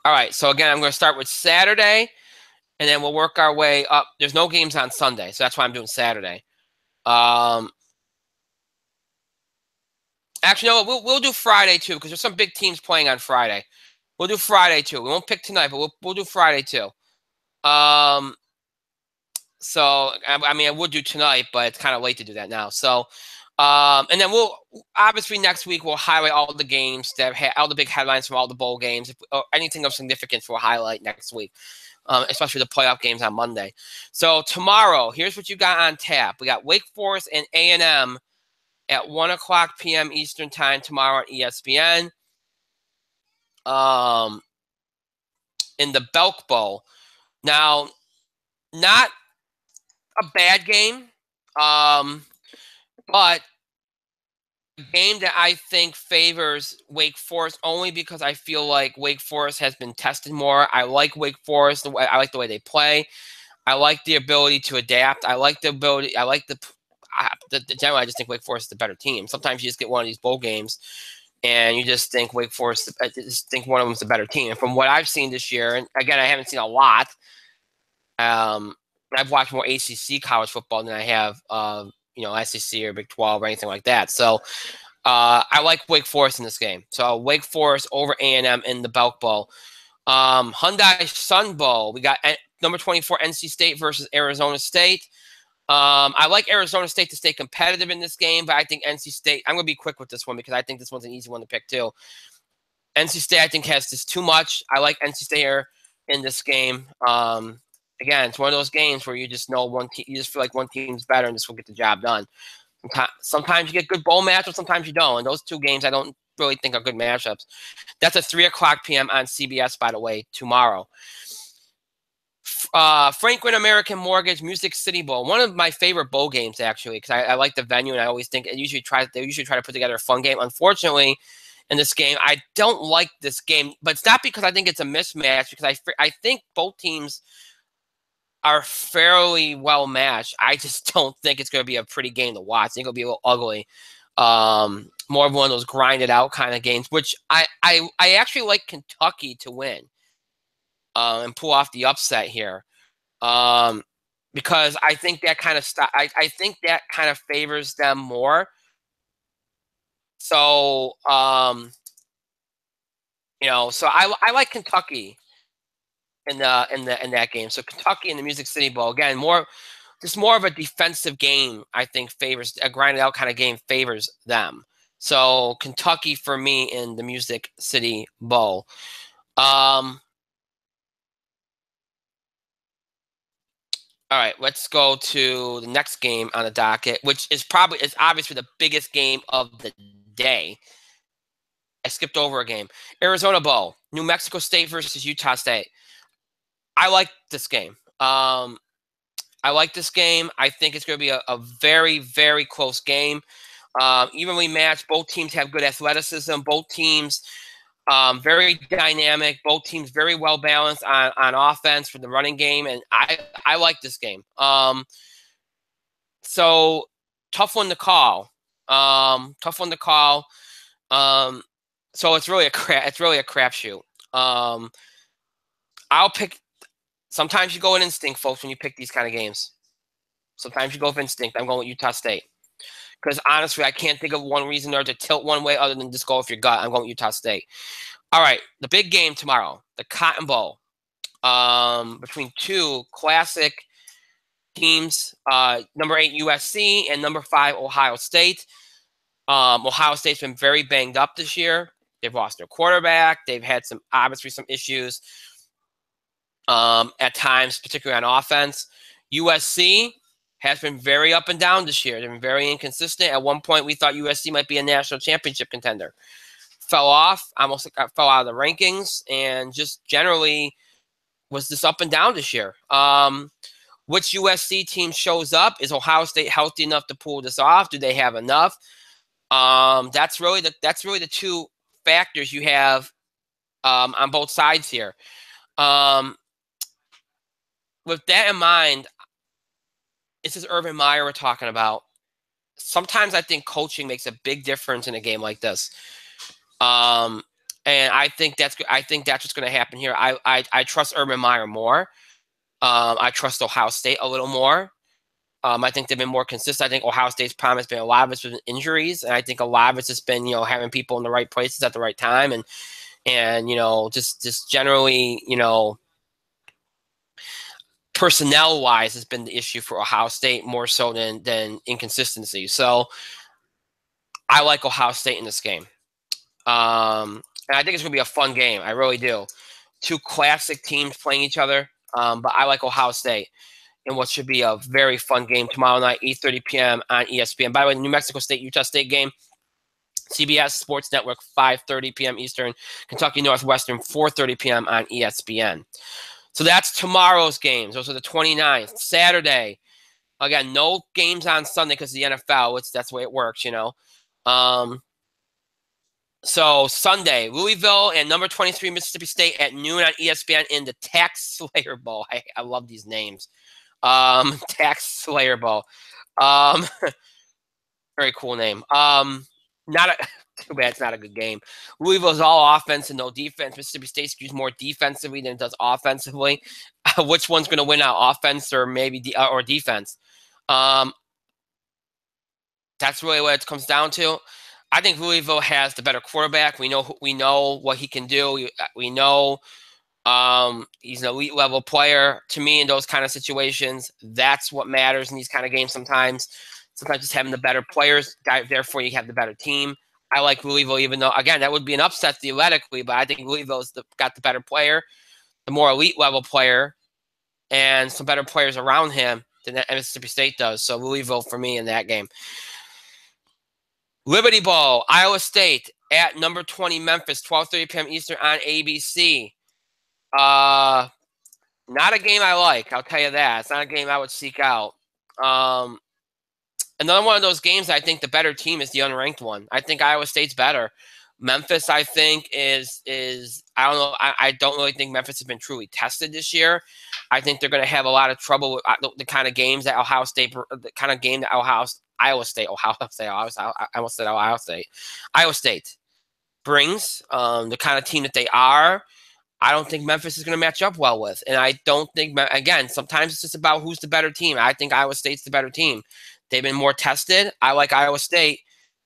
All right, so again, I'm going to start with Saturday, and then we'll work our way up. There's no games on Sunday, so that's why I'm doing Saturday. Actually, no, we'll do Friday too, because there's some big teams playing on Friday. We'll do Friday too. We won't pick tonight, but we'll do Friday too. So I mean, I would do tonight, but it's kind of late to do that now. So, and then we'll obviously next week we'll highlight all the games that have all the big headlines from all the bowl games. Or anything of significance we'll highlight next week, especially the playoff games on Monday. So tomorrow, here's what you got on tap. We got Wake Forest and A&M at 1:00 p.m. Eastern Time tomorrow on ESPN. In the Belk Bowl. Now, not a bad game, but a game that I think favors Wake Forest only because I feel like Wake Forest has been tested more. I like Wake Forest. I like the way they play. I like the ability to adapt. I like the ability. I like generally, I just think Wake Forest is the better team. Sometimes you just get one of these bowl games and you just think Wake Forest, I just think one of them is the better team. And from what I've seen this year, and again, I haven't seen a lot. I've watched more ACC college football than I have, SEC or Big 12 or anything like that. So I like Wake Forest in this game. So Wake Forest over A&M in the Belk Bowl. Hyundai Sun Bowl. We got number 24 NC State versus Arizona State. I like Arizona State to stay competitive in this game, but I think NC State, I'm going to be quick with this one because I think this one's an easy one to pick too. NC State, I think, has just too much. I like NC State here in this game. Again, it's one of those games where you just know one team, you just feel like one team's better and this will get the job done. Sometimes you get good bowl matchups, sometimes you don't. And those two games I don't really think are good matchups. That's at 3 o'clock p.m. on CBS, by the way, tomorrow. Franklin American Mortgage Music City Bowl, one of my favorite bowl games actually, because I like the venue and I always think they usually try to put together a fun game. Unfortunately, in this game, I don't like this game, but it's not because I think it's a mismatch, because I think both teams are fairly well matched. I just don't think it's going to be a pretty game to watch. I think it'll be a little ugly. More of one of those grinded out kind of games, which I actually like Kentucky to win. And pull off the upset here, because I think that kind of I think that kind of favors them more. So so I like Kentucky in that game. So Kentucky in the Music City Bowl, again, more of a defensive game. I think favors a grinded out kind of game, favors them. So Kentucky for me in the Music City Bowl. All right, let's go to the next game on the docket, which is obviously the biggest game of the day. I skipped over a game. Arizona Bowl, New Mexico State versus Utah State. I like this game. I like this game. I think it's going to be a very, very close game. Evenly matched. Both teams have good athleticism. Both teams very dynamic. Both teams very well balanced on offense for the running game, and I like this game. So tough one to call. So it's really a crapshoot. I'll pick. Sometimes you go with instinct, folks, when you pick these kind of games. Sometimes you go with instinct. I'm going with Utah State. Because honestly, I can't think of one reason there to tilt one way other than just go with your gut. I'm going with Utah State. All right, the big game tomorrow, the Cotton Bowl, between two classic teams, number 8 USC and number 5 Ohio State. Ohio State's been very banged up this year. They've lost their quarterback. They've had some issues at times, particularly on offense. USC has been very up and down this year. They've been very inconsistent. At one point, we thought USC might be a national championship contender. Fell off, almost fell out of the rankings, and just generally was just up and down this year. Which USC team shows up? Is Ohio State healthy enough to pull this off? Do they have enough? That's really the two factors you have on both sides here. With that in mind, this is Urban Meyer we're talking about. Sometimes I think coaching makes a big difference in a game like this. And I think that's what's going to happen here. I trust Urban Meyer more. I trust Ohio State a little more. I think they've been more consistent. I think Ohio State's problem has been a lot of it's been injuries, and I think a lot of it's just been having people in the right places at the right time, and just generally personnel-wise has been the issue for Ohio State more so than inconsistency. So I like Ohio State in this game. And I think it's going to be a fun game. I really do. Two classic teams playing each other, but I like Ohio State in what should be a very fun game tomorrow night, 8:30 p.m. on ESPN. By the way, the New Mexico State-Utah State game, CBS Sports Network, 5:30 p.m. Eastern. Kentucky Northwestern, 4:30 p.m. on ESPN. So that's tomorrow's games. Those are the 29th. Saturday, again, no games on Sunday because of the NFL. That's the way it works, So Sunday, Louisville and number 23 Mississippi State at noon on ESPN in the Tax Slayer Bowl. I love these names. Tax Slayer Bowl. Very cool name. Too bad it's not a good game. Louisville's all offense and no defense. Mississippi State skews more defensively than it does offensively. Which one's going to win out, offense or maybe or defense? That's really what it comes down to. I think Louisville has the better quarterback. We know what he can do. We know he's an elite level player. To me, in those kind of situations, that's what matters in these kind of games sometimes. Sometimes just having the better players, therefore you have the better team. I like Louisville, even though, again, that would be an upset theoretically, but I think Louisville's got the better player, the more elite level player, and some better players around him than Mississippi State does. So Louisville for me in that game. Liberty Bowl, Iowa State at number 20 Memphis, 12:30 p.m. Eastern on ABC. Not a game I like, I'll tell you that. It's not a game I would seek out. Another one of those games, I think the better team is the unranked one. I think Iowa State's better. Memphis, I think, is I don't know. I don't really think Memphis has been truly tested this year. I think they're going to have a lot of trouble with the kind of games that Ohio State, the kind of game that Iowa State brings, the kind of team that they are. I don't think Memphis is going to match up well with. And I don't think, again, sometimes it's just about who's the better team. I think Iowa State's the better team. They've been more tested. I like Iowa State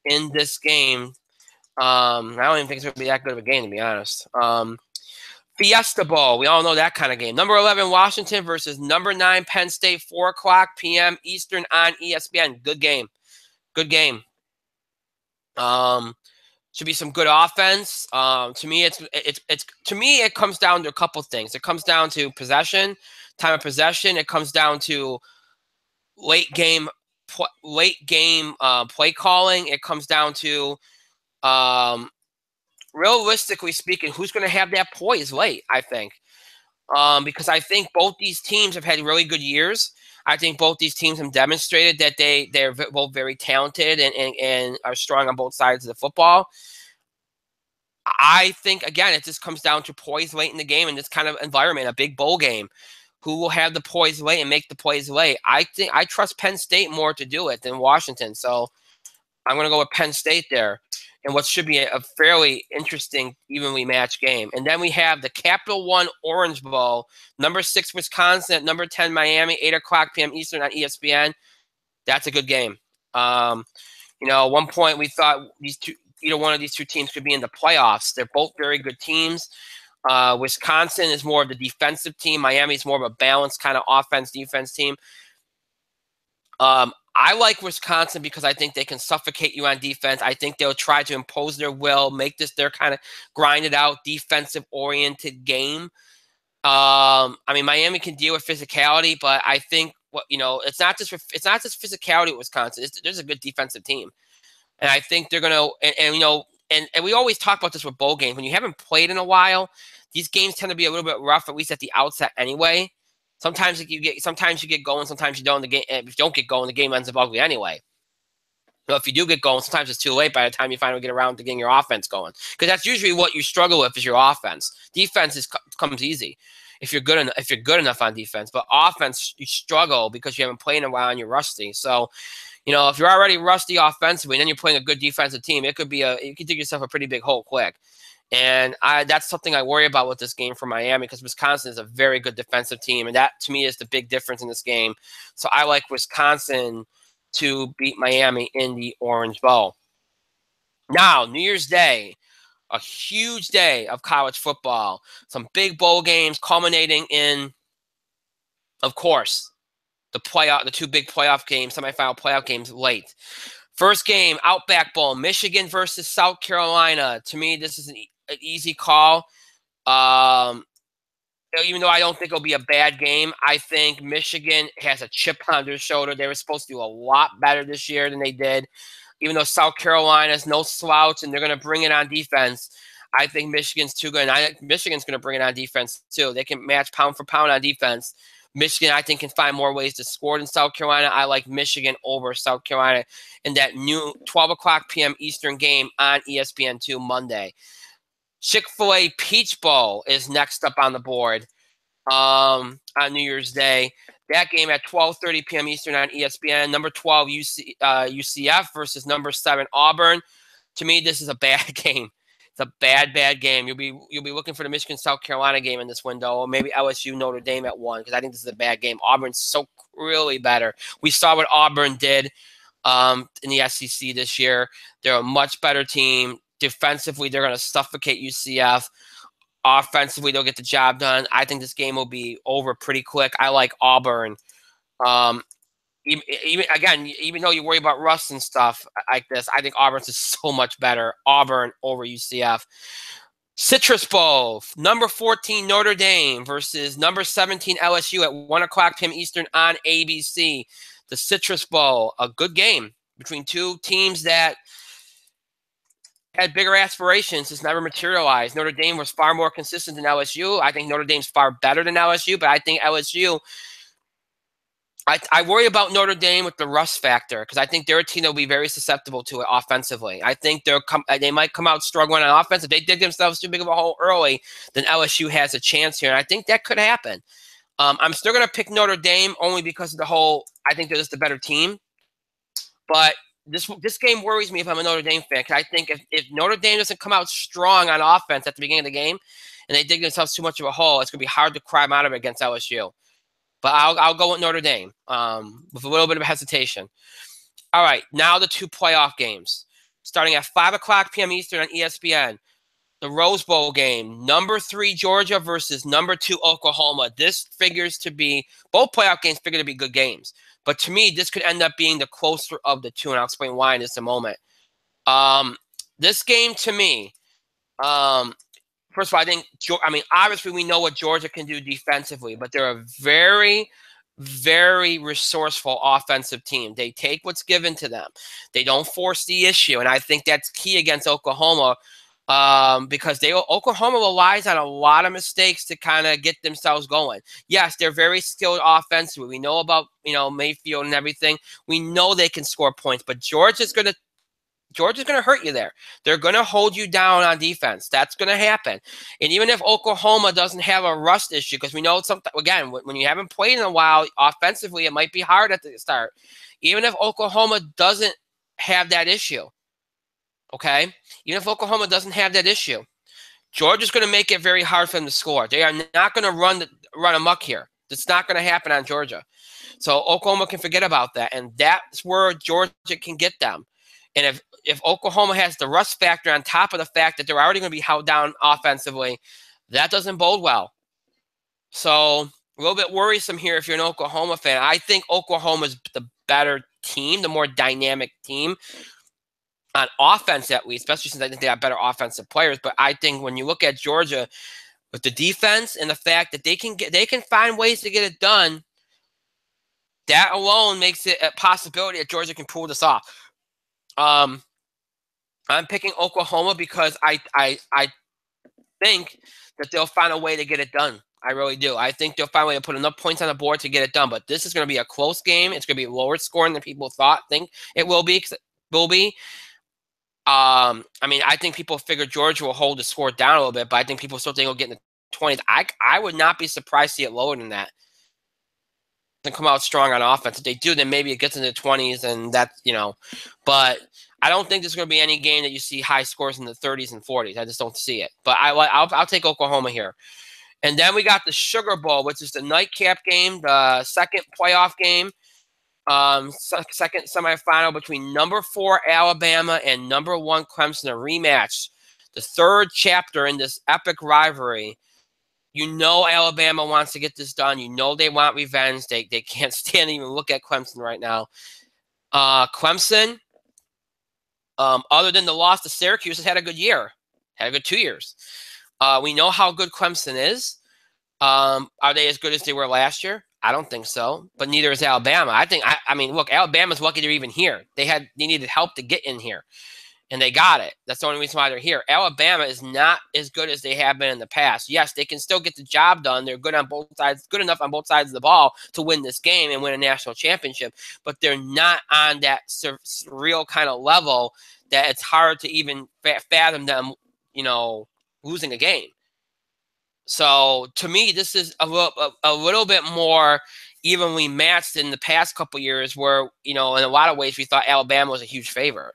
in this game. I don't even think it's going to be that good of a game, to be honest. Fiesta Bowl. We all know that kind of game. Number 11, Washington versus number 9, Penn State, 4 o'clock p.m. Eastern on ESPN. Good game. Good game. Should be some good offense. To me, it comes down to a couple things. It comes down to possession, time of possession. It comes down to late game play calling. It comes down to realistically speaking, who's going to have that poise late, I think. Because I think both these teams have had really good years. I think both these teams have demonstrated that they're both very talented and are strong on both sides of the football. I think, again, it just comes down to poise late in the game in this kind of environment, a big bowl game. Who will have the poise late and make the plays late? I think I trust Penn State more to do it than Washington. So I'm going to go with Penn State there in what should be a fairly interesting, evenly matched game. And then we have the Capital One Orange Bowl, number 6 Wisconsin, number 10 Miami, 8 o'clock p.m. Eastern on ESPN. That's a good game. At one point we thought either one of these two teams could be in the playoffs. They're both very good teams. Wisconsin is more of the defensive team. Miami is more of a balanced kind of offense-defense team. I like Wisconsin because I think they can suffocate you on defense. I think they'll try to impose their will, make this their kind of grinded out defensive-oriented game. Miami can deal with physicality, but I think it's not just physicality with Wisconsin. There's a good defensive team, and I think they're gonna and we always talk about this with bowl games. When you haven't played in a while, these games tend to be a little bit rough, at least at the outset anyway. Sometimes you get going, sometimes you don't. The game, if you don't get going, the game ends up ugly anyway. If you do get going, sometimes it's too late by the time you finally get around to getting your offense going. Because that's usually what you struggle with is your offense. Defense comes easy if you're good enough on defense. But offense, you struggle because you haven't played in a while and you're rusty. So, if you're already rusty offensively and then you're playing a good defensive team, you could dig yourself a pretty big hole quick. And that's something I worry about with this game for Miami because Wisconsin is a very good defensive team. And that, to me, is the big difference in this game. So I like Wisconsin to beat Miami in the Orange Bowl. Now, New Year's Day, a huge day of college football. Some big bowl games culminating in, of course, the two big playoff games, semifinal playoff games late. First game, Outback Bowl, Michigan versus South Carolina. To me, this is an easy call. Even though I don't think it'll be a bad game, I think Michigan has a chip on their shoulder. They were supposed to do a lot better this year than they did. Even though South Carolina's no slouch and they're going to bring it on defense, I think Michigan's too good. And I think Michigan's going to bring it on defense too. They can match pound for pound on defense. Michigan, I think, can find more ways to score than South Carolina. I like Michigan over South Carolina in that new 12 o'clock p.m. Eastern game on ESPN2 Monday. Chick-fil-A Peach Bowl is next up on the board on New Year's Day. That game at 12:30 p.m. Eastern on ESPN. Number 12 UCF versus number 7 Auburn. To me, this is a bad game. It's a bad game. You'll be looking for the Michigan South Carolina game in this window, or maybe LSU Notre Dame at 1 because I think this is a bad game. Auburn's so really better. We saw what Auburn did in the SEC this year. They're a much better team. Defensively, they're going to suffocate UCF. Offensively, they'll get the job done. I think this game will be over pretty quick. I like Auburn. Even though you worry about Russ and stuff like this, I think Auburn's is so much better. Auburn over UCF. Citrus Bowl, number 14 Notre Dame versus number 17 LSU at 1 o'clock p.m. Eastern on ABC. The Citrus Bowl, a good game between two teams that had bigger aspirations. It's never materialized. Notre Dame was far more consistent than LSU. I think Notre Dame's far better than LSU, but I think LSU, I worry about Notre Dame with the rust factor because I think they're a team that will be very susceptible to it offensively. I think they might come out struggling on offense. If they dig themselves too big of a hole early, then LSU has a chance here, and I think that could happen. I'm still going to pick Notre Dame only because of the whole, I think they're just a better team. But this game worries me if I'm a Notre Dame fan, because I think if Notre Dame doesn't come out strong on offense at the beginning of the game and they dig themselves too much of a hole, it's going to be hard to climb out of it against LSU. But I'll go with Notre Dame with a little bit of hesitation. All right, now the two playoff games. Starting at 5 o'clock p.m. Eastern on ESPN. The Rose Bowl game, number 3 Georgia versus number 2 Oklahoma. This figures to be, both playoff games figure to be good games. But to me, this could end up being the closer of the two, and I'll explain why in just a moment. This game to me, first of all, obviously we know what Georgia can do defensively, but they're a very, very resourceful offensive team. They take what's given to them. They don't force the issue, and I think that's key against Oklahoma. Because Oklahoma relies on a lot of mistakes to kind of get themselves going. Yes, they're very skilled offensively. We know about Mayfield and everything. We know they can score points, but Georgia's gonna hurt you there. They're gonna hold you down on defense. That's gonna happen. And even if Oklahoma doesn't have a rust issue, because we know something again when you haven't played in a while offensively, it might be hard at the start. Even if Oklahoma doesn't have that issue. Okay? Even if Oklahoma doesn't have that issue, Georgia's going to make it very hard for them to score. They are not going to run amok here. It's not going to happen on Georgia. So Oklahoma can forget about that, and that's where Georgia can get them. And if Oklahoma has the rust factor on top of the fact that they're already going to be held down offensively, that doesn't bode well. So a little bit worrisome here if you're an Oklahoma fan. I think Oklahoma's the better team, the more dynamic team. On offense, at least, especially since I think they have better offensive players. But I think when you look at Georgia with the defense and the fact that they can find ways to get it done, that alone makes it a possibility that Georgia can pull this off. I'm picking Oklahoma because I think that they'll find a way to get it done. I really do. I think they'll find a way to put enough points on the board to get it done. But this is going to be a close game. It's going to be lower scoring than people think it will be. I think people figure Georgia will hold the score down a little bit, but I think people still think it'll get in the 20s. I would not be surprised to see it lower than that. They come out strong on offense. If they do, then maybe it gets in the 20s, and that's, But I don't think there's going to be any game that you see high scores in the 30s and 40s. I just don't see it. But I'll take Oklahoma here. And then we got the Sugar Bowl, which is the nightcap game, the second playoff game. Second semifinal between number 4 Alabama and number 1 Clemson, a rematch. The third chapter in this epic rivalry. Alabama wants to get this done. They want revenge. They can't stand to even look at Clemson right now. Clemson, other than the loss to Syracuse, has had a good year. Had a good 2 years. We know how good Clemson is. Are they as good as they were last year? I don't think so, but neither is Alabama. Look, Alabama's lucky they're even here. They needed help to get in here, and they got it. That's the only reason why they're here. Alabama is not as good as they have been in the past. Yes, they can still get the job done. They're good on both sides, good enough on both sides of the ball to win this game and win a national championship, but they're not on that surreal kind of level that it's hard to even fathom them, losing a game. So to me, this is a little bit more evenly matched than the past couple years where, in a lot of ways we thought Alabama was a huge favorite.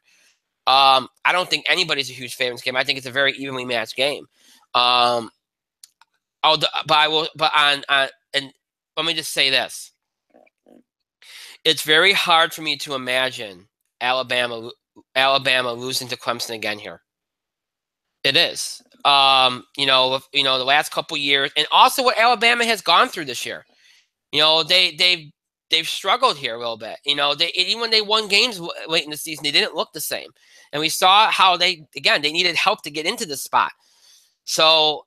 I don't think anybody's a huge favorite in this game. I think it's a very evenly matched game. And let me just say this. It's very hard for me to imagine Alabama losing to Clemson again here. It is. The last couple years, and also what Alabama has gone through this year. They've struggled here a little bit. Even when they won games late in the season, they didn't look the same. And we saw how they needed help to get into this spot. So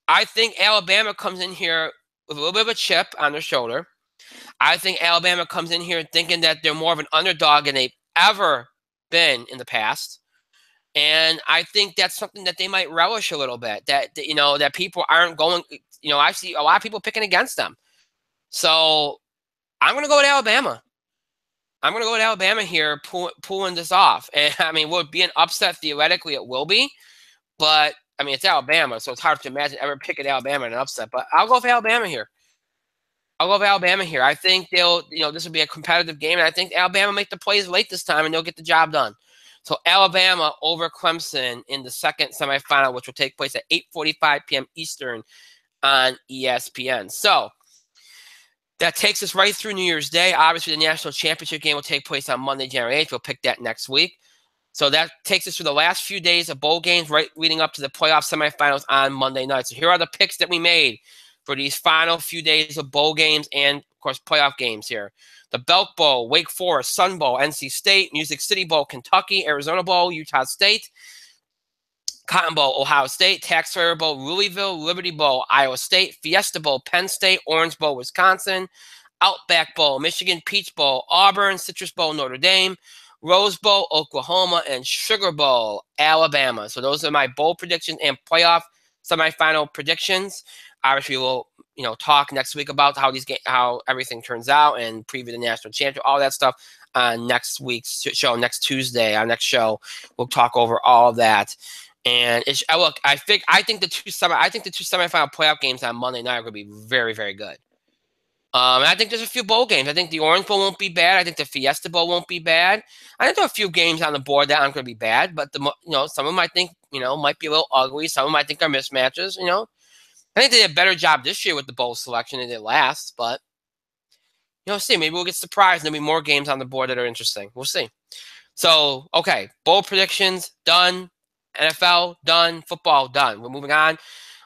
I think Alabama comes in here with a little bit of a chip on their shoulder. I think Alabama comes in here thinking that they're more of an underdog than they've ever been in the past. And I think that's something that they might relish a little bit, that people aren't going, I see a lot of people picking against them. So I'm going to go with Alabama. I'm going to go with Alabama here, pulling this off. And, will it be an upset? Theoretically, it will be. But, it's Alabama, so it's hard to imagine ever picking Alabama in an upset. But I'll go with Alabama here. I think this will be a competitive game, and I think Alabama make the plays late this time, and they'll get the job done. So Alabama over Clemson in the second semifinal, which will take place at 8:45 p.m. Eastern on ESPN. So that takes us right through New Year's Day. Obviously, the national championship game will take place on Monday, January 8th. We'll pick that next week. So that takes us through the last few days of bowl games, right leading up to the playoff semifinals on Monday night. So here are the picks that we made for these final few days of bowl games and, of course, playoff games here. The Belk Bowl, Wake Forest, Sun Bowl, NC State, Music City Bowl, Kentucky, Arizona Bowl, Utah State, Cotton Bowl, Ohio State, Tax Fair Bowl, Louisville, Liberty Bowl, Iowa State, Fiesta Bowl, Penn State, Orange Bowl, Wisconsin, Outback Bowl, Michigan, Peach Bowl, Auburn, Citrus Bowl, Notre Dame, Rose Bowl, Oklahoma, and Sugar Bowl, Alabama. So those are my bowl predictions and playoff semifinal predictions. Obviously, we'll talk next week about how everything turns out and preview the national championship, all that stuff on next week's show, next Tuesday. Our next show, we'll talk over all of that. And I think the two semifinal playoff games on Monday night are going to be very, very good. And I think there's a few bowl games. I think the Orange Bowl won't be bad. I think the Fiesta Bowl won't be bad. I think there are a few games on the board that aren't going to be bad, but some of them I think might be a little ugly. Some of them I think are mismatches. I think they did a better job this year with the bowl selection than they did last, but see, maybe we'll get surprised. There'll be more games on the board that are interesting. We'll see. So, okay, bowl predictions done, NFL done, football done. We're moving on.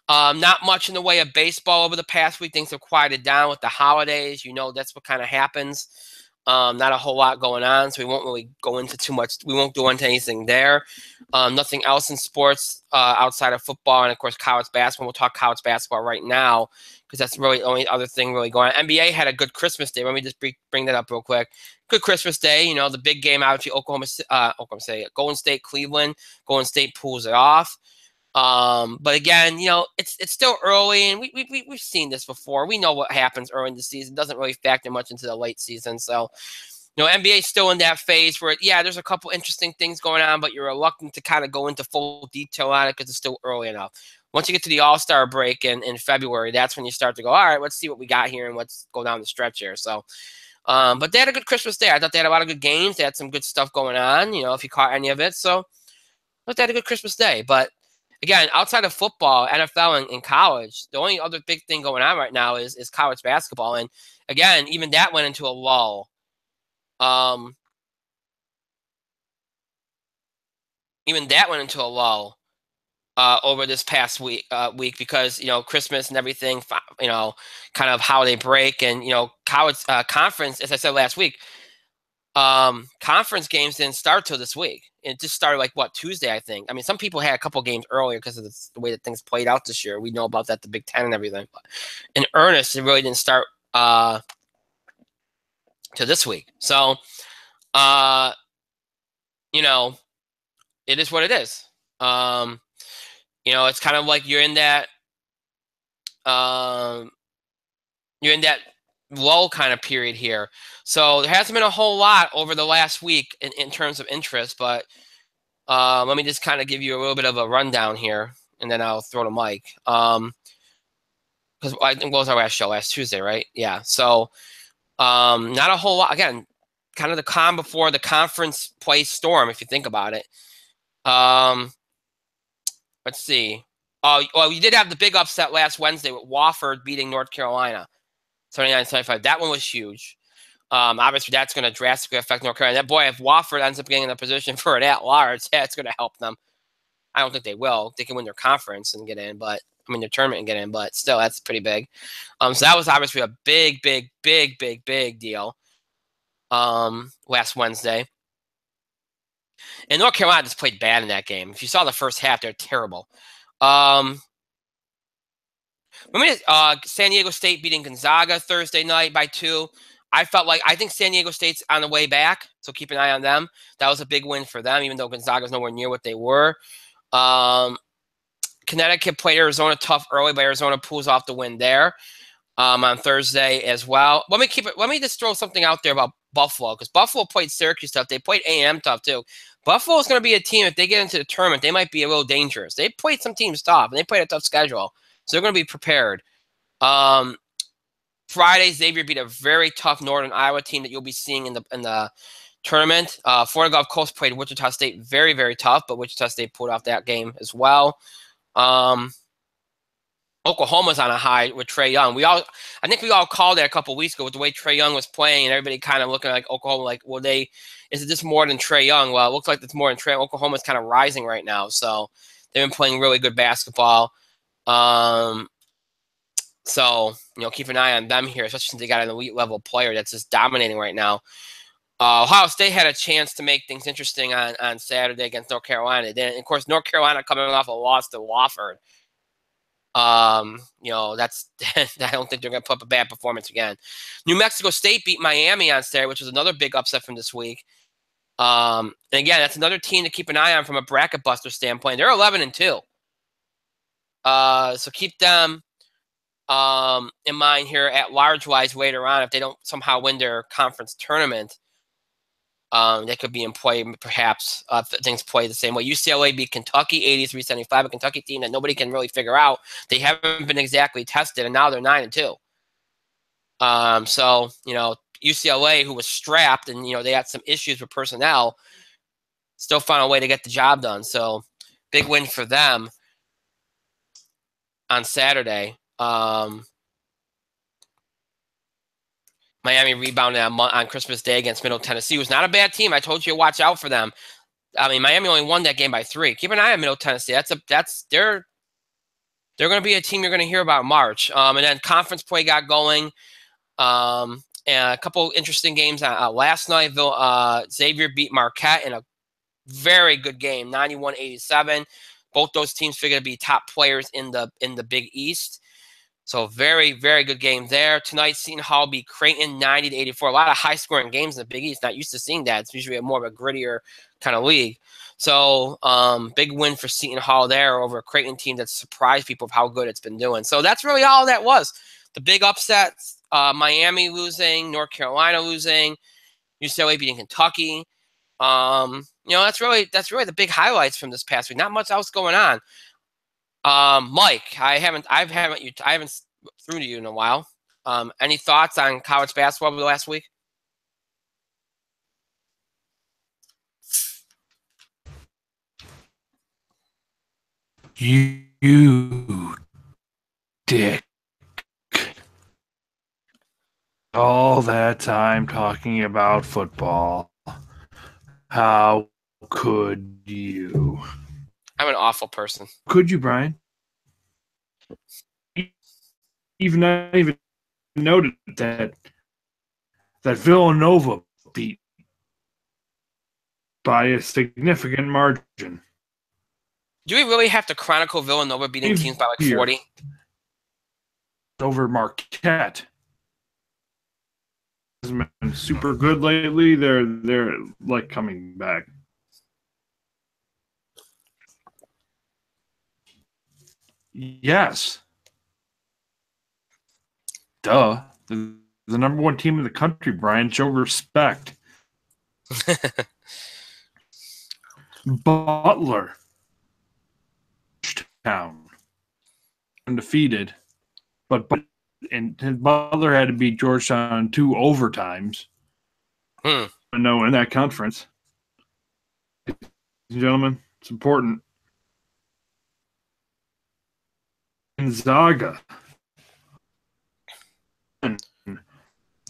Not much in the way of baseball over the past week. Things have quieted down with the holidays. That's what kind of happens. Not a whole lot going on, so we won't really go into too much. We won't go into anything there. Nothing else in sports outside of football and, of course, college basketball. We'll talk college basketball right now because that's really the only other thing really going on. NBA had a good Christmas day. Let me just bring that up real quick. Good Christmas day. The big game, obviously, Golden State, Cleveland. Golden State pulls it off. But again, it's still early, and we've seen this before. We know what happens early in the season. It doesn't really factor much into the late season. So, NBA is still in that phase where, there's a couple interesting things going on, but you're reluctant to kind of go into full detail on it because it's still early enough. Once you get to the All-Star break in February, that's when you start to go, all right, let's see what we got here and let's go down the stretch here. So, but they had a good Christmas day. I thought they had a lot of good games. They had some good stuff going on, if you caught any of it. So, but they had a good Christmas day. But again, outside of football, NFL, and college, the only other big thing going on right now is college basketball. And again, even that went into a lull. Over this past week because, Christmas and everything, kind of holiday break and, college conference, as I said last week, conference games didn't start till this week. It just started Tuesday, I think. Some people had a couple games earlier because of the way that things played out this year. We know about that, the Big Ten and everything. But in earnest, it really didn't start to this week. So, it is what it is. It's kind of like you're in that lull kind of period here. So there hasn't been a whole lot over the last week in terms of interest, but let me just kind of give you a little bit of a rundown here, and then I'll throw the mic. Because I think what was our last show? Last Tuesday, right? Yeah. So not a whole lot. Again, kind of the calm before the conference play storm, if you think about it. Let's see. Well, we did have the big upset last Wednesday with Wofford beating North Carolina, 79-75. That one was huge. Obviously, that's going to drastically affect North Carolina. That boy, if Wofford ends up getting in a position for an at-large, that's going to help them. I don't think they will. They can win their conference and get in, but their tournament and get in, but still, that's pretty big. So that was obviously a big deal last Wednesday. And North Carolina just played bad in that game. If you saw the first half, they're terrible. San Diego State beating Gonzaga Thursday night by 2. I think San Diego State's on the way back, so keep an eye on them. That was a big win for them, even though Gonzaga's nowhere near what they were. Connecticut played Arizona tough early, but Arizona pulls off the win there on Thursday as well. Let me just throw something out there about Buffalo, because Buffalo played Syracuse tough. They played A&M tough too. Buffalo is going to be a team, if they get into the tournament, they might be a little dangerous. They played some teams tough, and they played a tough schedule, so they're going to be prepared. Friday, Xavier beat a very tough Northern Iowa team that you'll be seeing in the tournament. Florida Gulf Coast played Wichita State very, very tough, but Wichita State pulled off that game as well. Oklahoma's on a high with Trae Young. I think we all called that a couple weeks ago with the way Trae Young was playing, and everybody kind of looking like Oklahoma, like, is it just more than Trae Young? Well, it looks like it's more than Trae. Oklahoma's kind of rising right now, so they've been playing really good basketball. So, keep an eye on them here, especially since they got an elite level player that's just dominating right now. Ohio State had a chance to make things interesting on Saturday against North Carolina. Then, of course, North Carolina coming off a loss to Wofford. That's I don't think they're going to put up a bad performance again. New Mexico State beat Miami on Saturday, which was another big upset from this week. And again, that's another team to keep an eye on from a bracket buster standpoint. They're 11-2. So keep them in mind here at large-wise later on. If they don't somehow win their conference tournament, they could be in play, perhaps, if things play the same way. UCLA beat Kentucky 83-75, a Kentucky team that nobody can really figure out. They haven't been exactly tested, and now they're 9-2. So, UCLA, who was strapped, and, they had some issues with personnel, still found a way to get the job done. So, big win for them on Saturday. Miami rebounded on Christmas Day against Middle Tennessee. It was not a bad team. I told you to watch out for them. Miami only won that game by 3. Keep an eye on Middle Tennessee. They're going to be a team you're going to hear about in March. And then conference play got going. And a couple interesting games last night. Xavier beat Marquette in a very good game, 91-87. Both those teams figure to be top players in the Big East. So very, very good game there. Tonight, Seton Hall beat Creighton 90-84. A lot of high-scoring games in the Big East. Not used to seeing that. It's usually more of a grittier kind of league. So big win for Seton Hall there over a Creighton team that surprised people of how good it's been doing. So that's really all that was. The big upsets, Miami losing, North Carolina losing, UCLA beating Kentucky. That's really the big highlights from this past week. Not much else going on. Mike, I haven't through to you in a while. Any thoughts on college basketball over the last week? You dick. All that time talking about football. How could you? I'm an awful person. Could you, Brian? Not even noted that Villanova beat by a significant margin. Do we really have to chronicle Villanova beating teams by like 40? Over Marquette. Hasn't been super good lately. They're like coming back. Yes. Duh. The number one team in the country, Brian. Show respect. Butler. Town. Undefeated. But Butler had to beat Georgetown in 2 overtimes. No, in that conference. Ladies and gentlemen, it's important. Gonzaga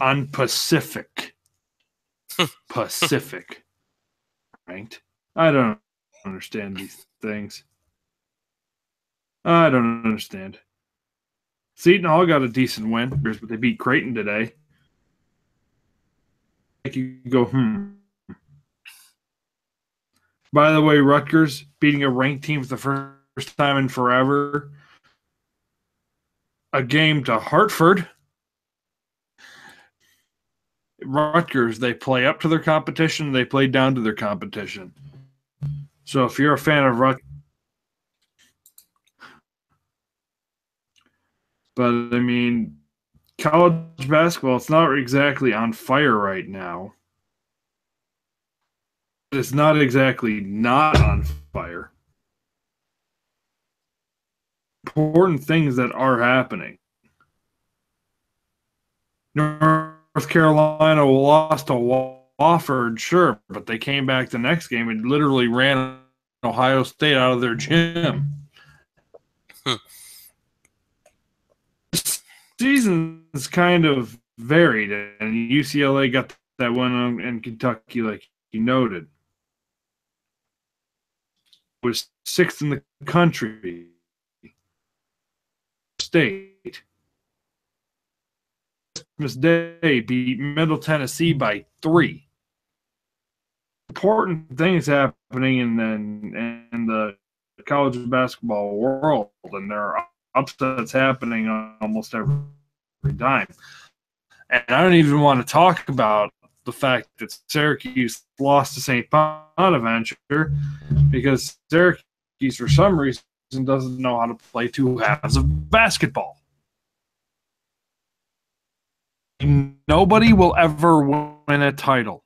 on Pacific. Pacific ranked. I don't understand these things. I don't understand. Seton Hall got a decent win, but they beat Creighton today. You go, By the way, Rutgers beating a ranked team for the first time in forever. A game to Hartford. Rutgers, they play up to their competition. They play down to their competition. So if you're a fan of Rutgers, but I mean, college basketball, it's not exactly on fire right now. It's not exactly not on fire. Important things that are happening. North Carolina lost to Wofford, sure, but they came back the next game and literally ran Ohio State out of their gym. This season's kind of varied, and UCLA got that one in Kentucky, like you noted. Was 6th in the country. State. Christmas Day beat Middle Tennessee by 3. Important things happening in the college basketball world, and there are upsets happening almost every time. And I don't even want to talk about the fact that Syracuse lost to St. Bonaventure because Syracuse, for some reason, doesn't know how to play two halves of basketball. Nobody will ever win a title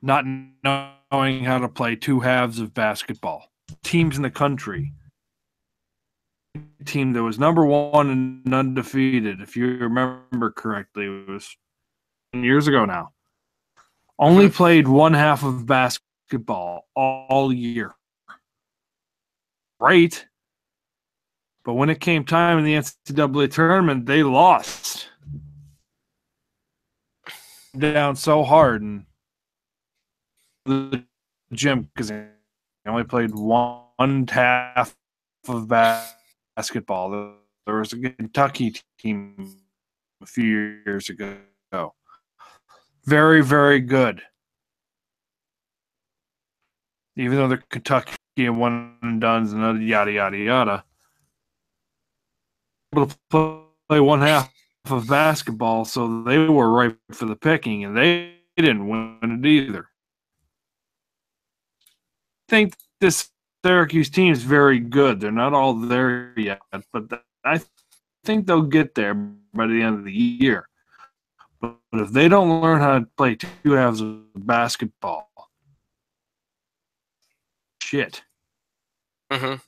not knowing how to play two halves of basketball. Teams in the country. Team that was number 1 and undefeated, if you remember correctly, it was years ago now. Only played one half of basketball all year. Right. But when it came time in the NCAA tournament, they lost. Down so hard in the gym because they only played one half of basketball. There was a Kentucky team a few years ago. Very, very good. Even though they're Kentucky and one and done's and another yada, yada, yada. Able to play one half of basketball, so they were ripe for the picking, and they didn't win it either. I think this Syracuse team is very good. They're not all there yet, but I think they'll get there by the end of the year. But if they don't learn how to play two halves of basketball, shit. For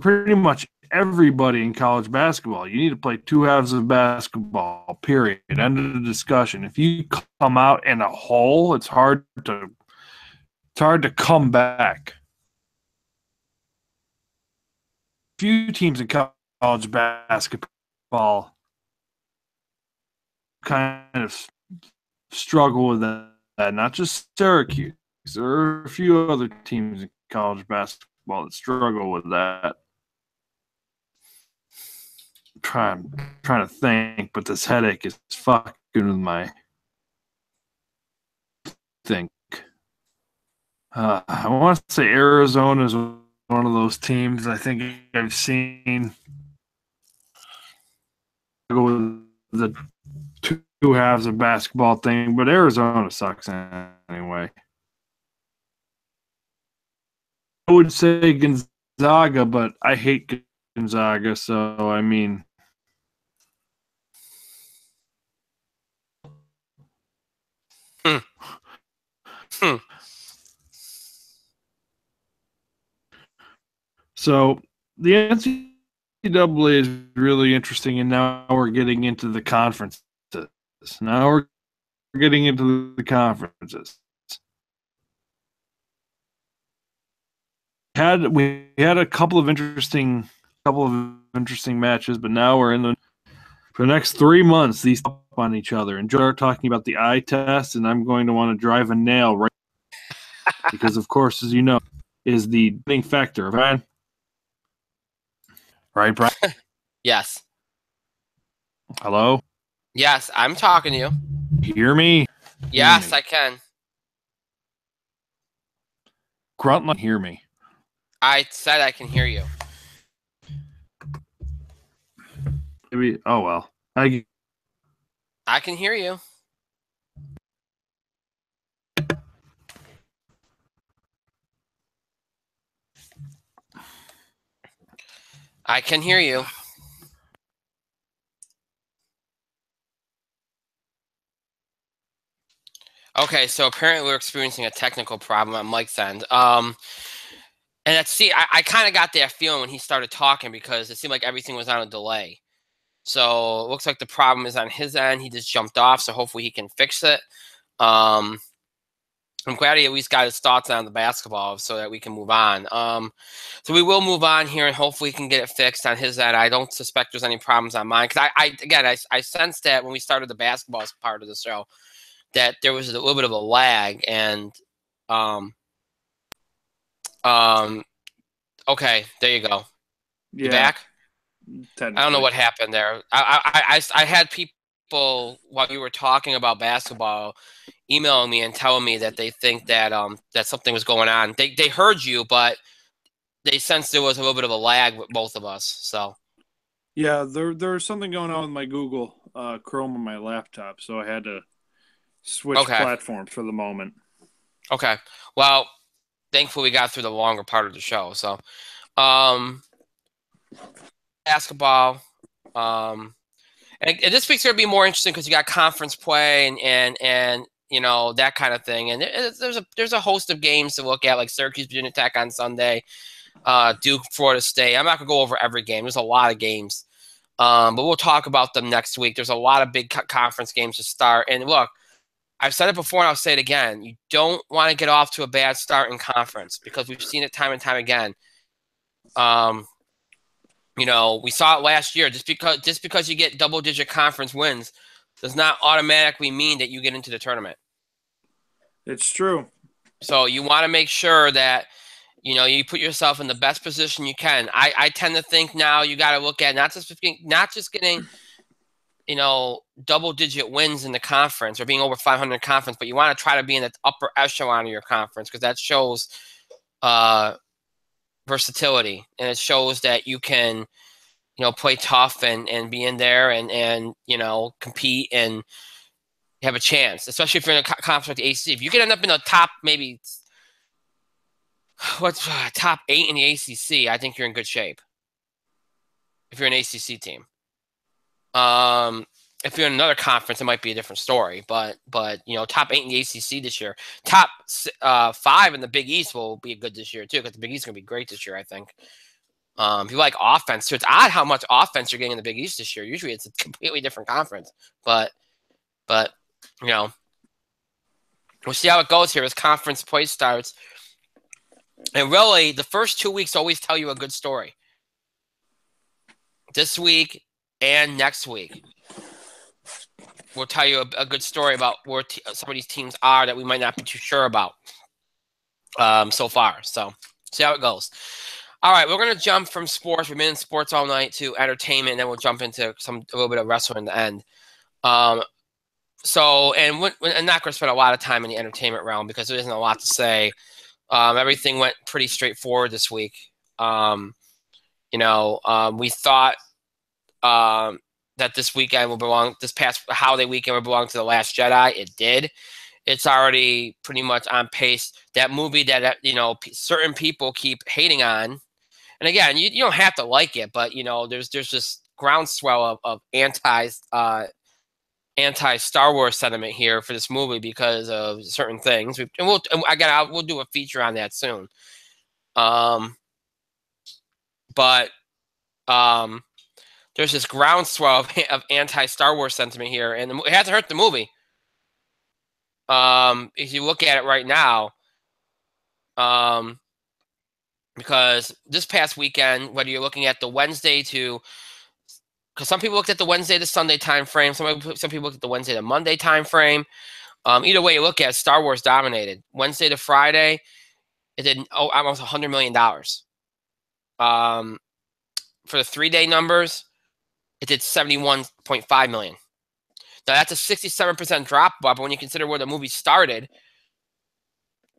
pretty much everybody in college basketball, you need to play two halves of basketball, period. End of the discussion. If you come out in a hole, it's hard to come back. Few teams in college basketball kind of struggle with that. Not just Syracuse. There are a few other teams in college basketball that struggle with that. I'm trying to think, but this headache is fucking with my think. I want to say Arizona is one of those teams I think I've seen go with the two halves of basketball thing, but Arizona sucks anyway. I would say Gonzaga, but I hate Gonzaga, so I mean. So the NCAA is really interesting, and now we're getting into the conferences. We had a couple of interesting matches, but now we're in the For the next 3 months, these up on each other and start talking about the eye test, and I'm going to want to drive a nail right because, of course, as you know, is the winning factor, right? Right, Brian? Yes. Hello? Yes, I'm talking to you. Hear me? Yes, hear me. I can. Grunt like hear me. I said I can hear you. Maybe. Oh well. I can hear you. I can hear you. Okay, so apparently we're experiencing a technical problem on Mike's end. And I kind of got that feeling when he started talking because it seemed like everything was on a delay. So it looks like the problem is on his end. He just jumped off, so hopefully he can fix it. I'm glad he at least got his thoughts on the basketball so that we can move on. So we will move on here and hopefully he can get it fixed on his end. I don't suspect there's any problems on mine because I sensed that when we started the basketball part of the show that there was a little bit of a lag and okay, there you go. You back? I don't know what happened there. I had people while you were talking about basketball emailing me and telling me that they think that that something was going on. They heard you, but they sensed there was a little bit of a lag with both of us. So yeah, there's something going on with my Google Chrome on my laptop, so I had to switch platforms for the moment. Okay. Well, thankfully we got through the longer part of the show. So basketball. And this week's going to be more interesting because you got conference play and you know that kind of thing. And there's a host of games to look at, like Syracuse Virginia Tech on Sunday, Duke Florida State. I'm not going to go over every game. There's a lot of games, but we'll talk about them next week. There's a lot of big conference games to start. And look, I've said it before and I'll say it again. You don't want to get off to a bad start in conference because we've seen it time and time again. You know, we saw it last year. Just because you get double-digit conference wins does not automatically mean that you get into the tournament. It's true. So you want to make sure that, you know, you put yourself in the best position you can. I tend to think now you got to look at not just getting, you know, double-digit wins in the conference or being over 500 conference, but you want to try to be in the upper echelon of your conference because that shows versatility and it shows that you can, you know, play tough and be in there and you know, compete and have a chance, especially if you're in a conference like the ACC. If you can end up in the top, maybe top 8 in the ACC, I think you're in good shape. If you're an ACC team, if you're in another conference, it might be a different story. But you know, top 8 in the ACC this year, top 5 in the Big East will be good this year too, because the Big East is going to be great this year, I think. If you like offense, so it's odd how much offense you're getting in the Big East this year. Usually, it's a completely different conference, but you know, we'll see how it goes here as conference play starts. And really, the first 2 weeks always tell you a good story. This week and next week will tell you a good story about where some of these teams are that we might not be too sure about so far. So, see how it goes. All right, we're going to jump from sports. We've been in sports all night to entertainment, and then we'll jump into a little bit of wrestling in the end. So, and I'm not going to spend a lot of time in the entertainment realm because there isn't a lot to say. Everything went pretty straightforward this week. You know, we thought that this past holiday weekend would belong to The Last Jedi. It did. It's already pretty much on pace. That movie that, you know, certain people keep hating on. And again, you don't have to like it, but, you know, there's just groundswell of anti-Star Wars sentiment here for this movie because of certain things. We'll do a feature on that soon. But there's this groundswell of anti-Star Wars sentiment here, and it hasn't hurt the movie. If you look at it right now, because this past weekend, whether you're looking at the Wednesday to because some people looked at the Wednesday to Sunday time frame. Some people looked at the Wednesday to Monday time frame. Either way you look at it, Star Wars dominated. Wednesday to Friday, it did almost $100 million. For the 3-day numbers, it did 71.5 million. Now that's a 67% drop, but when you consider where the movie started,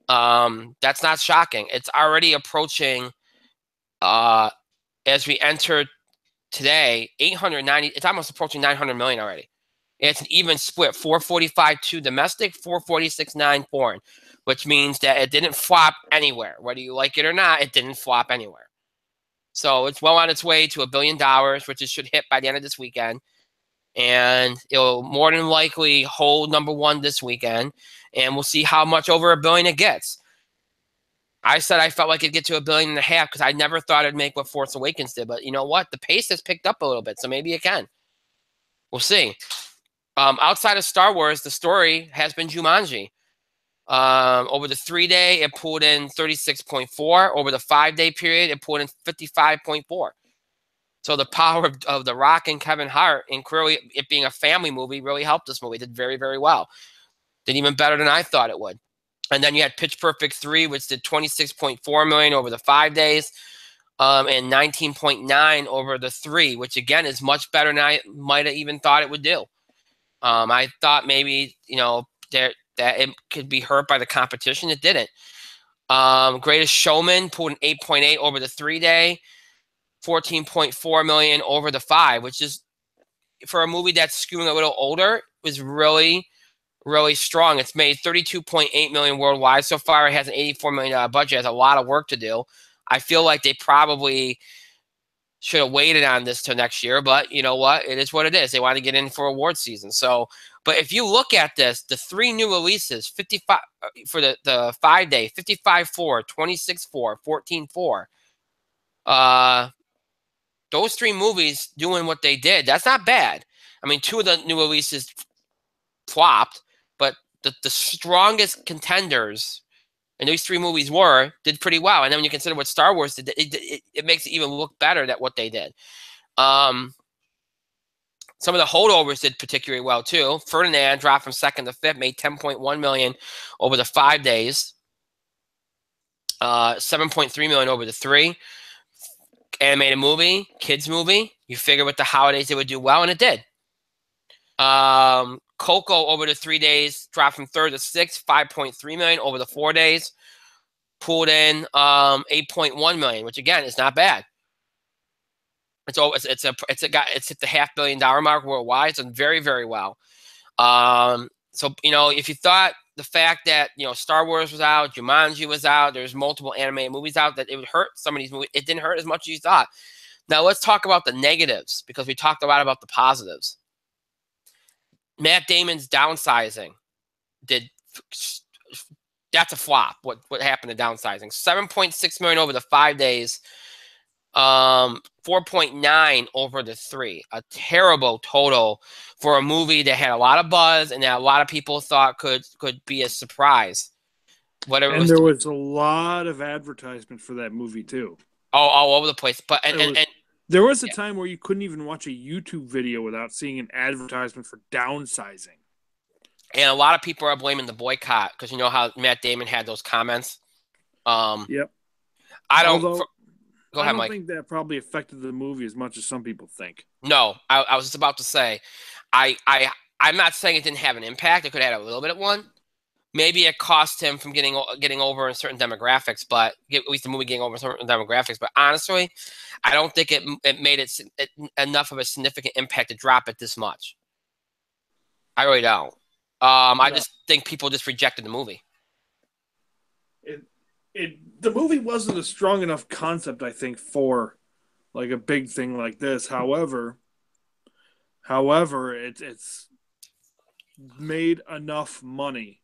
that's not shocking. It's already approaching, as we enter today, 890. It's almost approaching 900 million already. It's an even split: 445.2 domestic, 446.9 foreign, which means that it didn't flop anywhere. Whether you like it or not, it didn't flop anywhere. So it's well on its way to $1 billion, which it should hit by the end of this weekend. And it'll more than likely hold number one this weekend. And we'll see how much over $1 billion it gets. I said I felt like it'd get to $1.5 billion because I never thought it'd make what Force Awakens did. But you know what? The pace has picked up a little bit, so maybe it can. We'll see. Outside of Star Wars, the story has been Jumanji. Over the 3-day, it pulled in 36.4. Over the 5-day period, it pulled in 55.4. So the power of The Rock and Kevin Hart, and clearly it being a family movie, really helped this movie. It did very, very well. Did even better than I thought it would. And then you had Pitch Perfect 3, which did 26.4 million over the 5 days, and 19.9 over the 3, which again is much better than I might have even thought it would do. I thought maybe, that it could be hurt by the competition. It didn't. Greatest Showman pulled an 8.8 over the 3-day, 14.4 million over the 5, which is, for a movie that's skewing a little older, was really, really strong. It's made 32.8 million worldwide so far. It has an $84 million budget. It has a lot of work to do. I feel like they probably should have waited on this till next year, but you know what? It is what it is. They want to get in for award season. So, but if you look at this, the 3 new releases, 55 for the 5-day, 55.4, 26.4, 14.4. Those 3 movies doing what they did, that's not bad. I mean, 2 of the new releases flopped, but the strongest contenders, and these 3 movies did pretty well. And then when you consider what Star Wars did, it makes it even look better at what they did. Some of the holdovers did particularly well too. Ferdinand dropped from 2nd to 5th, made 10.1 million over the 5 days, 7.3 million over the 3. Animated movie, kids movie. You figure with the holidays it would do well, and it did. Coco over the 3 days dropped from 3rd to 6th, 5.3 million over the 4 days, pulled in 8.1 million, which again is not bad. It's hit the $500 million mark worldwide. It's done very, very well. So if you thought the fact that Star Wars was out, Jumanji was out, there's multiple animated movies out, that it would hurt some of these movies, it didn't hurt as much as you thought. Now let's talk about the negatives, because we talked a lot about the positives. Matt Damon's downsizing that's a flop. What happened to downsizing? 7.6 million over the 5 days, 4.9 over the 3. A terrible total for a movie that had a lot of buzz and that a lot of people thought could be a surprise. Whatever. And there was a lot of advertisement for that movie too. All over the place. But there was a time where you couldn't even watch a YouTube video without seeing an advertisement for downsizing. And a lot of people are blaming the boycott because you know how Matt Damon had those comments. Yep. I don't think that probably affected the movie as much as some people think. No, I was just about to say, I'm not saying it didn't have an impact. It could have had a little bit of one. Maybe it cost him from getting over in certain demographics, but at least the movie getting over certain demographics. But honestly, I don't think it made it enough of a significant impact to drop it this much. I really don't. I just think people just rejected the movie. The movie wasn't a strong enough concept, I think, for like a big thing like this. However, it's made enough money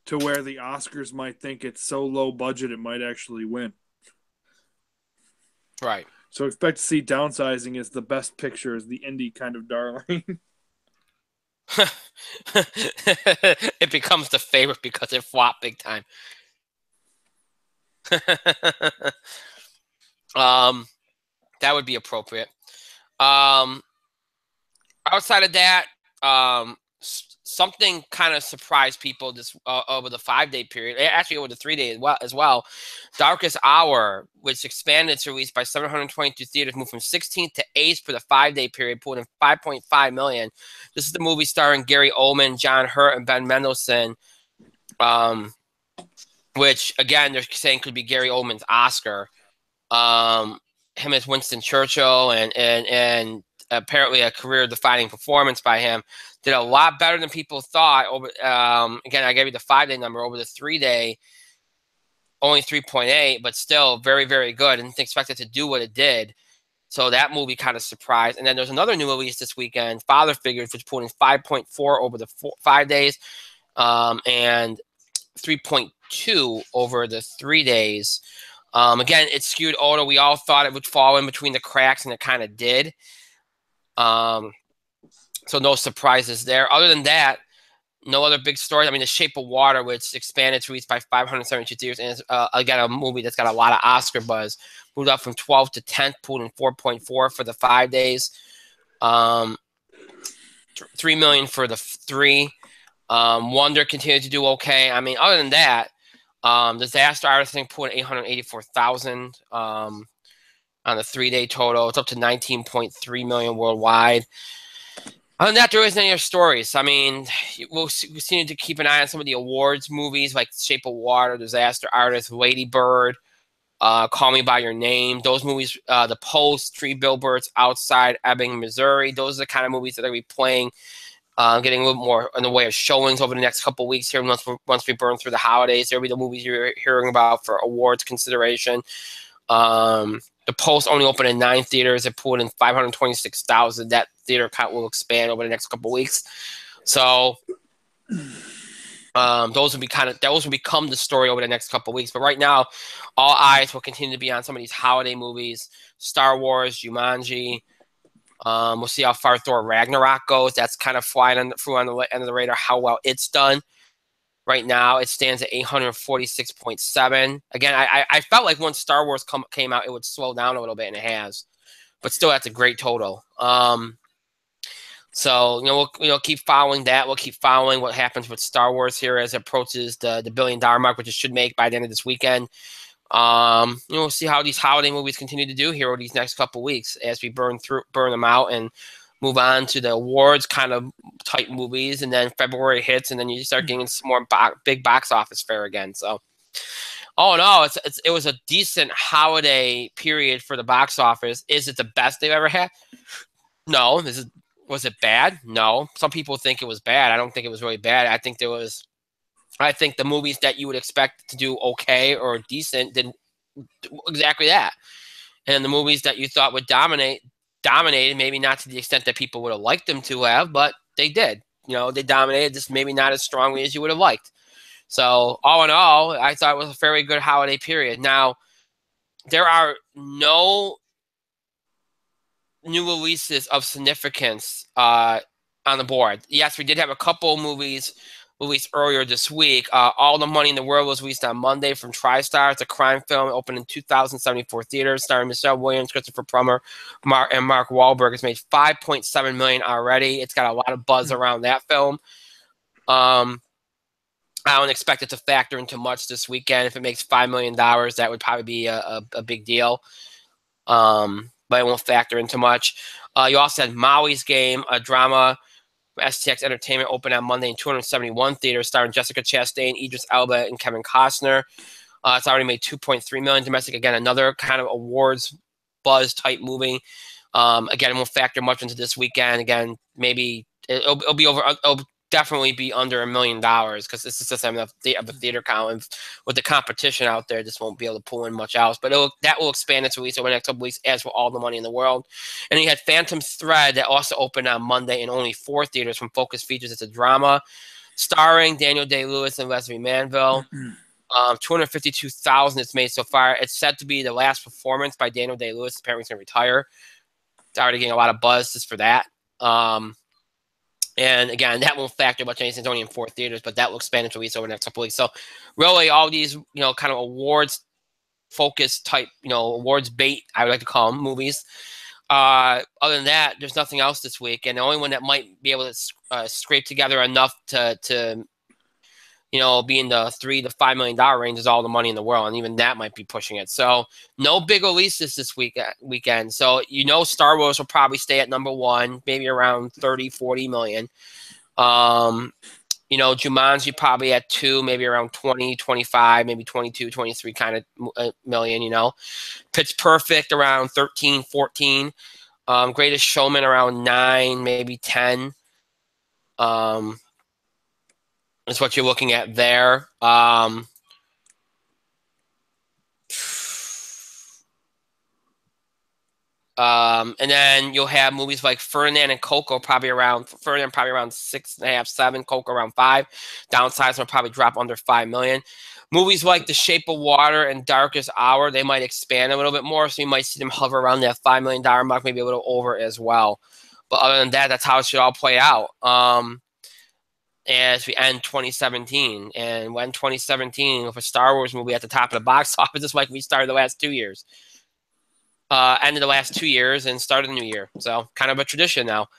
to where the Oscars might think it's so low budget it might actually win. Right. So expect to see Downsizing as the best picture, as the indie kind of darling. It becomes the favorite because it flopped big time. That would be appropriate. Outside of that, something kind of surprised people this over the 5-day period, actually over the 3-day as well. Darkest Hour, which expanded its release by 722 theaters, moved from 16th to 8th for the 5-day period, pulling in $5.5 million. This is the movie starring Gary Oldman, John Hurt, and Ben Mendelsohn, which again they're saying could be Gary Oldman's Oscar. Him as Winston Churchill and apparently a career-defining performance by him. Did a lot better than people thought. Again, I gave you the 5-day number. Over the 3-day, only 3.8, but still very, very good. And didn't expect it to do what it did. So that movie kind of surprised. And then there's another new release this weekend, Father Figures, which pulled in 5.4 over the 5 days, and 3.2 over the 3 days. Again, it skewed older. We all thought it would fall in between the cracks, and it kind of did. So no surprises there. Other than that, no other big stories. I mean, The Shape of Water, which expanded its release by 572 theaters, and it's again a movie that's got a lot of Oscar buzz. Moved up from 12th to 10th, pulled in 4.4 for the 5 days. $3 million for the 3. Wonder continued to do okay. I mean, other than that, Disaster Artist thing pulled in 884,000 on the 3-day total. It's up to 19.3 million worldwide. Other than that, there isn't any other stories. I mean, we'll continue to keep an eye on some of the awards movies like Shape of Water, Disaster Artist, Lady Bird, Call Me by Your Name. Those movies, The Post, 3 Billboards Outside Ebbing, Missouri. Those are the kind of movies that are going to be playing, getting a little more in the way of showings over the next couple of weeks here. Once we burn through the holidays, there'll be the movies you're hearing about for awards consideration. The Post only opened in 9 theaters. It pulled in 526,000. That theater count will expand over the next couple of weeks. So those will become the story over the next couple of weeks. But right now, all eyes will continue to be on some of these holiday movies: Star Wars, Jumanji. We'll see how far Thor Ragnarok goes. That's kind of flying through on the end of the radar, how well it's done. Right now, it stands at 846.7. Again, I felt like once Star Wars came out, it would slow down a little bit, and it has. But still, that's a great total. So we'll keep following that. We'll keep following what happens with Star Wars here as it approaches the $1 billion mark, which it should make by the end of this weekend. We'll see how these holiday movies continue to do here over these next couple of weeks as we burn them out and move on to the awards kind of type movies, and then February hits, and then you start getting some more big box office fare again. So, all in all, it was a decent holiday period for the box office. Is it the best they've ever had? No. Was it bad? No. Some people think it was bad. I don't think it was really bad. I think the movies that you would expect to do okay or decent did exactly that, and the movies that you thought would dominated, maybe not to the extent that people would have liked them to have, but they did. They dominated, just maybe not as strongly as you would have liked. So all in all, I thought it was a very good holiday period. Now, there are no new releases of significance on the board. Yes, we did have a couple movies released earlier this week. All the Money in the World was released on Monday from TriStar. It's a crime film. It opened in 2,074 theaters, starring Michelle Williams, Christopher Plummer, and Mark Wahlberg. It's made $5.7 million already. It's got a lot of buzz around that film. I don't expect it to factor into much this weekend. If it makes $5 million, that would probably be a big deal. But it won't factor into much. You also had Molly's Game, a drama. STX Entertainment opened on Monday in 271 theaters, starring Jessica Chastain, Idris Elba, and Kevin Costner. It's already made $2.3 million domestic. Again, another kind of awards buzz type movie. Again, it won't factor much into this weekend. Again, maybe it'll be over. It'll definitely be under $1 million because this is just enough of a theater count. And with the competition out there, just won't be able to pull in much else. But that will expand its release over the next couple weeks, as will All the Money in the World. And you had Phantom Thread that also opened on Monday in only 4 theaters from Focus Features. It's a drama starring Daniel Day-Lewis and Leslie Manville. 252,000 it's made so far. It's said to be the last performance by Daniel Day-Lewis. Apparently he's going to retire. It's already getting a lot of buzz just for that. And again, that won't factor much anything. It's only in 4 theaters, but that will expand its release over the next couple weeks. So really all these, kind of awards focused type, awards bait, I would like to call them, movies, Other than that, there's nothing else this week, and the only one that might be able to scrape together enough to be in the $3 to $5 million range is All the Money in the World, and even that might be pushing it. So no big releases this weekend. So Star Wars will probably stay at number one, maybe around 30, 40 million. Jumanji probably at 2, maybe around 20, 25, maybe 22, 23 kind of million. Pitch Perfect around 13, 14. Greatest Showman around 9, maybe 10. Is what you're looking at there. And then you'll have movies like Ferdinand and Coco probably around 6.5, 7. Coco around 5. Downsize will probably drop under 5 million. Movies like The Shape of Water and Darkest Hour, they might expand a little bit more, so you might see them hover around that $5 million mark, maybe a little over as well. But other than that, that's how it should all play out. As we end 2017, and when 2017 with a Star Wars movie at the top of the box office, just like we started the last 2 years. Ended the last 2 years and started the new year. So kind of a tradition now.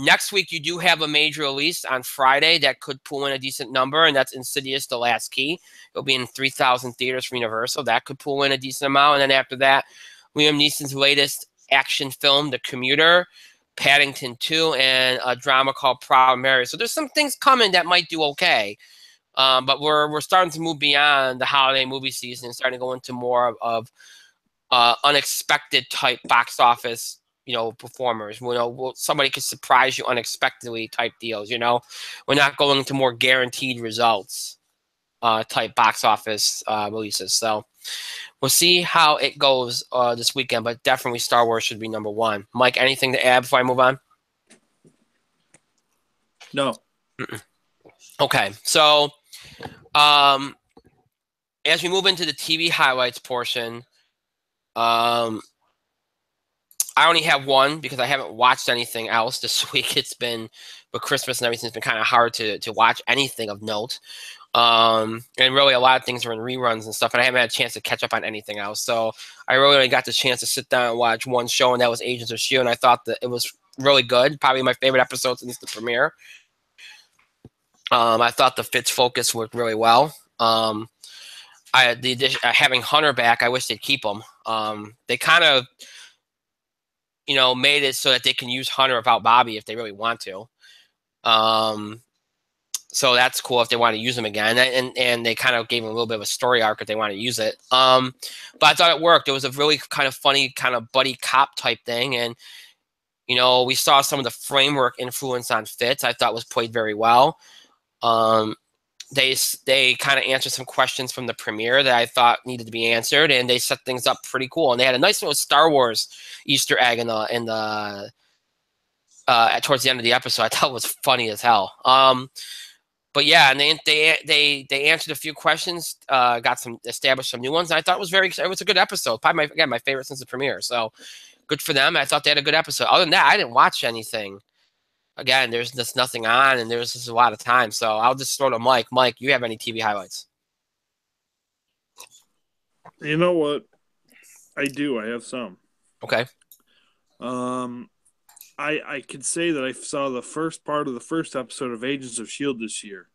Next week, you do have a major release on Friday that could pull in a decent number, and that's Insidious: The Last Key. It'll be in 3,000 theaters for Universal. That could pull in a decent amount. And then after that, Liam Neeson's latest action film, The Commuter, Paddington 2, and a drama called Proud Mary. So there's some things coming that might do okay. But we're starting to move beyond the holiday movie season and starting to go into more of unexpected type box office, performers. Somebody could surprise you unexpectedly type deals. We're not going to more guaranteed results type box office releases. So we'll see how it goes this weekend, but definitely Star Wars should be number one. Mike, anything to add before I move on? No. Okay, so as we move into the TV highlights portion, I only have one because I haven't watched anything else this week. It's been, with Christmas and everything, it's been kind of hard to watch anything of note. And really a lot of things are in reruns and stuff, and I haven't had a chance to catch up on anything else. So I really only got the chance to sit down and watch one show, and that was Agents of S.H.I.E.L.D., and I thought that it was really good. Probably my favorite episode since the premiere. I thought the Fitz focus worked really well. Having Hunter back, I wish they'd keep him. They kind of, made it so that they can use Hunter without Bobby if they really want to. So that's cool if they want to use him again. And they kind of gave him a little bit of a story arc if they want to use it. But I thought it worked. It was a really kind of funny kind of buddy cop type thing. And, we saw some of the framework influence on Fitz I thought was played very well. They kind of answered some questions from the premiere that I thought needed to be answered, and they set things up pretty cool. And they had a nice little Star Wars Easter egg towards the end of the episode. I thought it was funny as hell. But yeah, and they answered a few questions, established some new ones. And I thought it was a good episode. Probably my favorite since the premiere. So good for them. I thought they had a good episode. Other than that, I didn't watch anything. Again, there's just nothing on, and there's just a lot of time. So I'll just throw to Mike. Mike, you have any TV highlights? You know what? I do. I have some. Okay. I could say that I saw the first part of the first episode of Agents of S.H.I.E.L.D. this year.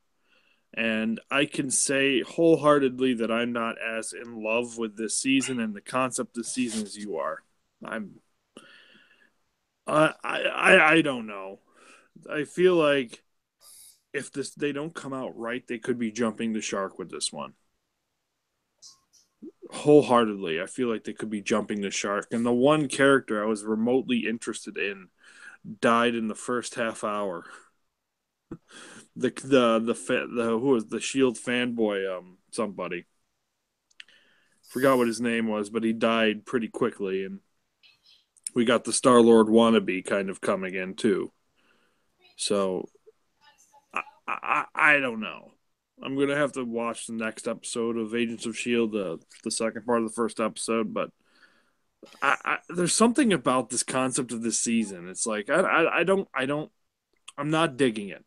And I can say wholeheartedly that I'm not as in love with this season and the concept this season as you are. I don't know. I feel like if they don't come out right, they could be jumping the shark with this one. Wholeheartedly, I feel like they could be jumping the shark. And the one character I was remotely interested in died in the first half hour. Who was the S.H.I.E.L.D. fanboy? Somebody. Forgot what his name was, but he died pretty quickly, and we got the Star-Lord wannabe kind of coming in too. So, I don't know. I'm going to have to watch the next episode of Agents of S.H.I.E.L.D., the second part of the first episode, but there's something about this concept of this season. It's like, I'm not digging it.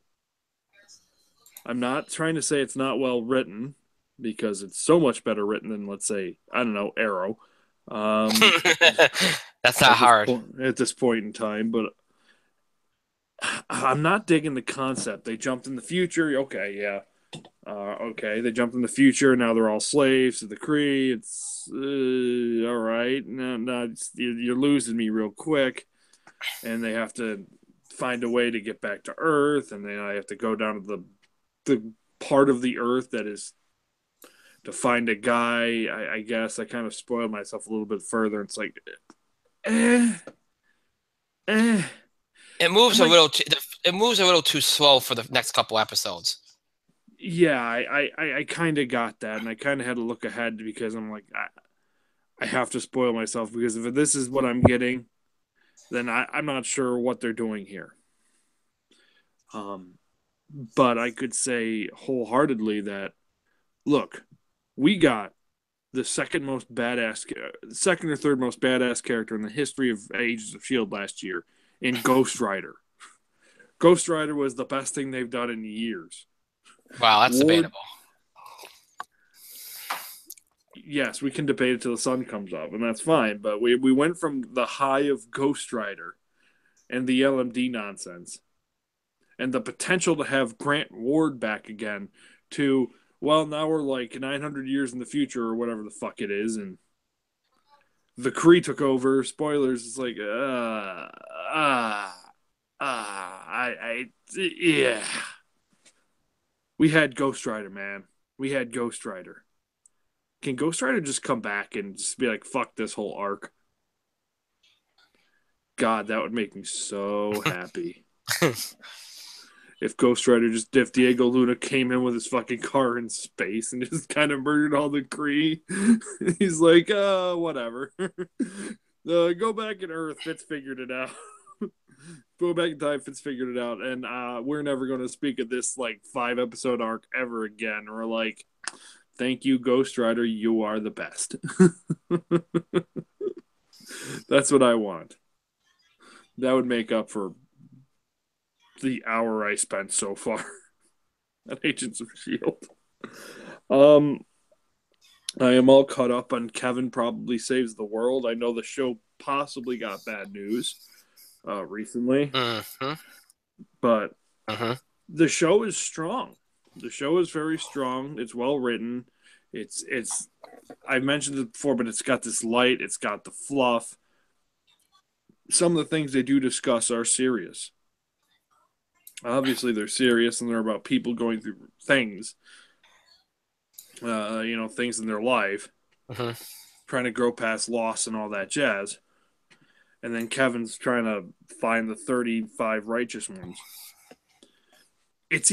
I'm not trying to say it's not well written, because it's so much better written than, let's say, I don't know, Arrow. That's not hard. At this point in time, but I'm not digging the concept. They jumped in the future. Okay, yeah. Okay, they jumped in the future. Now they're all slaves to the Kree. It's all right. No, you're losing me real quick. And they have to find a way to get back to Earth, and then I have to go down to the part of the Earth that is to find a guy. I guess I kind of spoiled myself a little bit further. It's like, eh. It moves a little. It moves a little too slow for the next couple episodes. Yeah, I kind of got that, and I kind of had to look ahead because I'm like, I have to spoil myself because if this is what I'm getting, then I'm not sure what they're doing here. But I could say wholeheartedly that, look, we got the second or third most badass character in the history of Agents of S.H.I.E.L.D. last year in Ghost Rider. Ghost Rider was the best thing they've done in years. Wow, that's debatable. Yes, we can debate it till the sun comes up, and that's fine. But we went from the high of Ghost Rider and the LMD nonsense and the potential to have Grant Ward back again to, well, now we're like 900 years in the future or whatever the fuck it is, and the Kree took over. Spoilers, it's like, yeah. We had Ghost Rider, man. We had Ghost Rider. Can Ghost Rider just come back and just be like, fuck this whole arc? God, that would make me so happy. If Ghost Rider if Diego Luna came in with his fucking car in space and just kind of murdered all the Kree. He's like, whatever. Go back in Earth. Fitz figured it out. Go back in time. Fitz figured it out. And we're never going to speak of this like 5-episode arc ever again. We're like, thank you, Ghost Rider. You are the best. That's what I want. That would make up for the hour I spent so far at Agents of S.H.I.E.L.D. I am all caught up on Kevin Probably Saves the World. I know the show possibly got bad news recently, but the show is strong. The show is very strong. It's well written. It's I mentioned it before, but it's got this light. It's got the fluff. Some of the things they do discuss are serious. Obviously, they're serious and they're about people going through things, things in their life, trying to grow past loss and all that jazz. And then Kevin's trying to find the 35 righteous ones. It's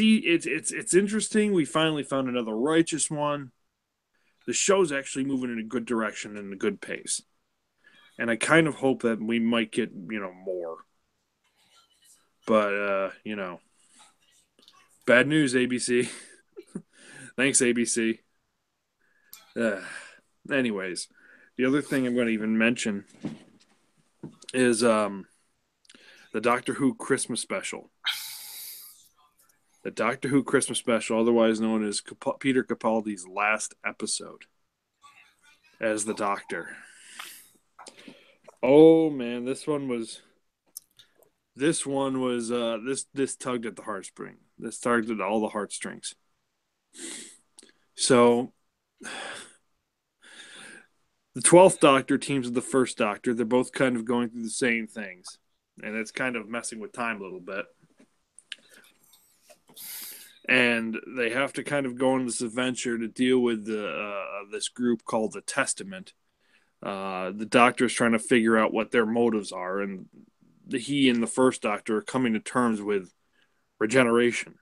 interesting. We finally found another righteous one. The show's actually moving in a good direction and a good pace. And I kind of hope that we might get, more. But, bad news, ABC. Thanks, ABC. Anyways, the other thing I'm going to even mention is the Doctor Who Christmas special. The Doctor Who Christmas special, otherwise known as Peter Capaldi's last episode as the Doctor. Oh man, this tugged at the heartstring. This tugged at all the heartstrings. So the 12th Doctor teams with the first Doctor. They're both kind of going through the same things. And it's kind of messing with time a little bit. And they have to kind of go on this adventure to deal with this group called the Testament. The Doctor is trying to figure out what their motives are, and he and the first Doctor are coming to terms with regeneration.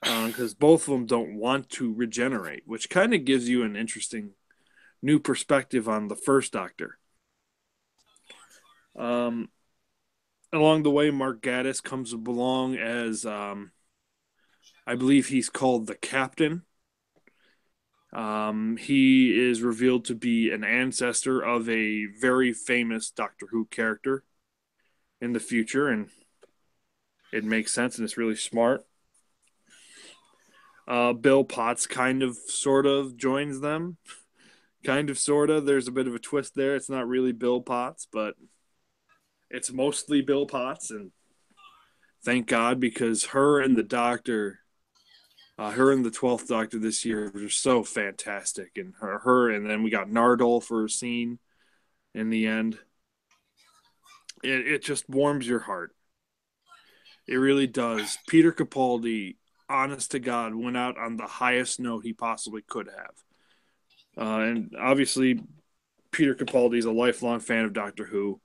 Because both of them don't want to regenerate, which kind of gives you an interesting new perspective on the first Doctor. Along the way, Mark Gatiss comes along as, I believe he's called the Captain. He is revealed to be an ancestor of a very famous Doctor Who character in the future, and it makes sense, and it's really smart. Bill Potts kind of, sort of joins them, Kind of, sort of. There's a bit of a twist there. It's not really Bill Potts, but it's mostly Bill Potts, and thank God, because her and the Doctor, her and the 12th Doctor this year were so fantastic, and her, and then we got Nardole for a scene in the end. It just warms your heart. It really does. Peter Capaldi, honest to God, went out on the highest note he possibly could have. And obviously, Peter Capaldi is a lifelong fan of Doctor Who.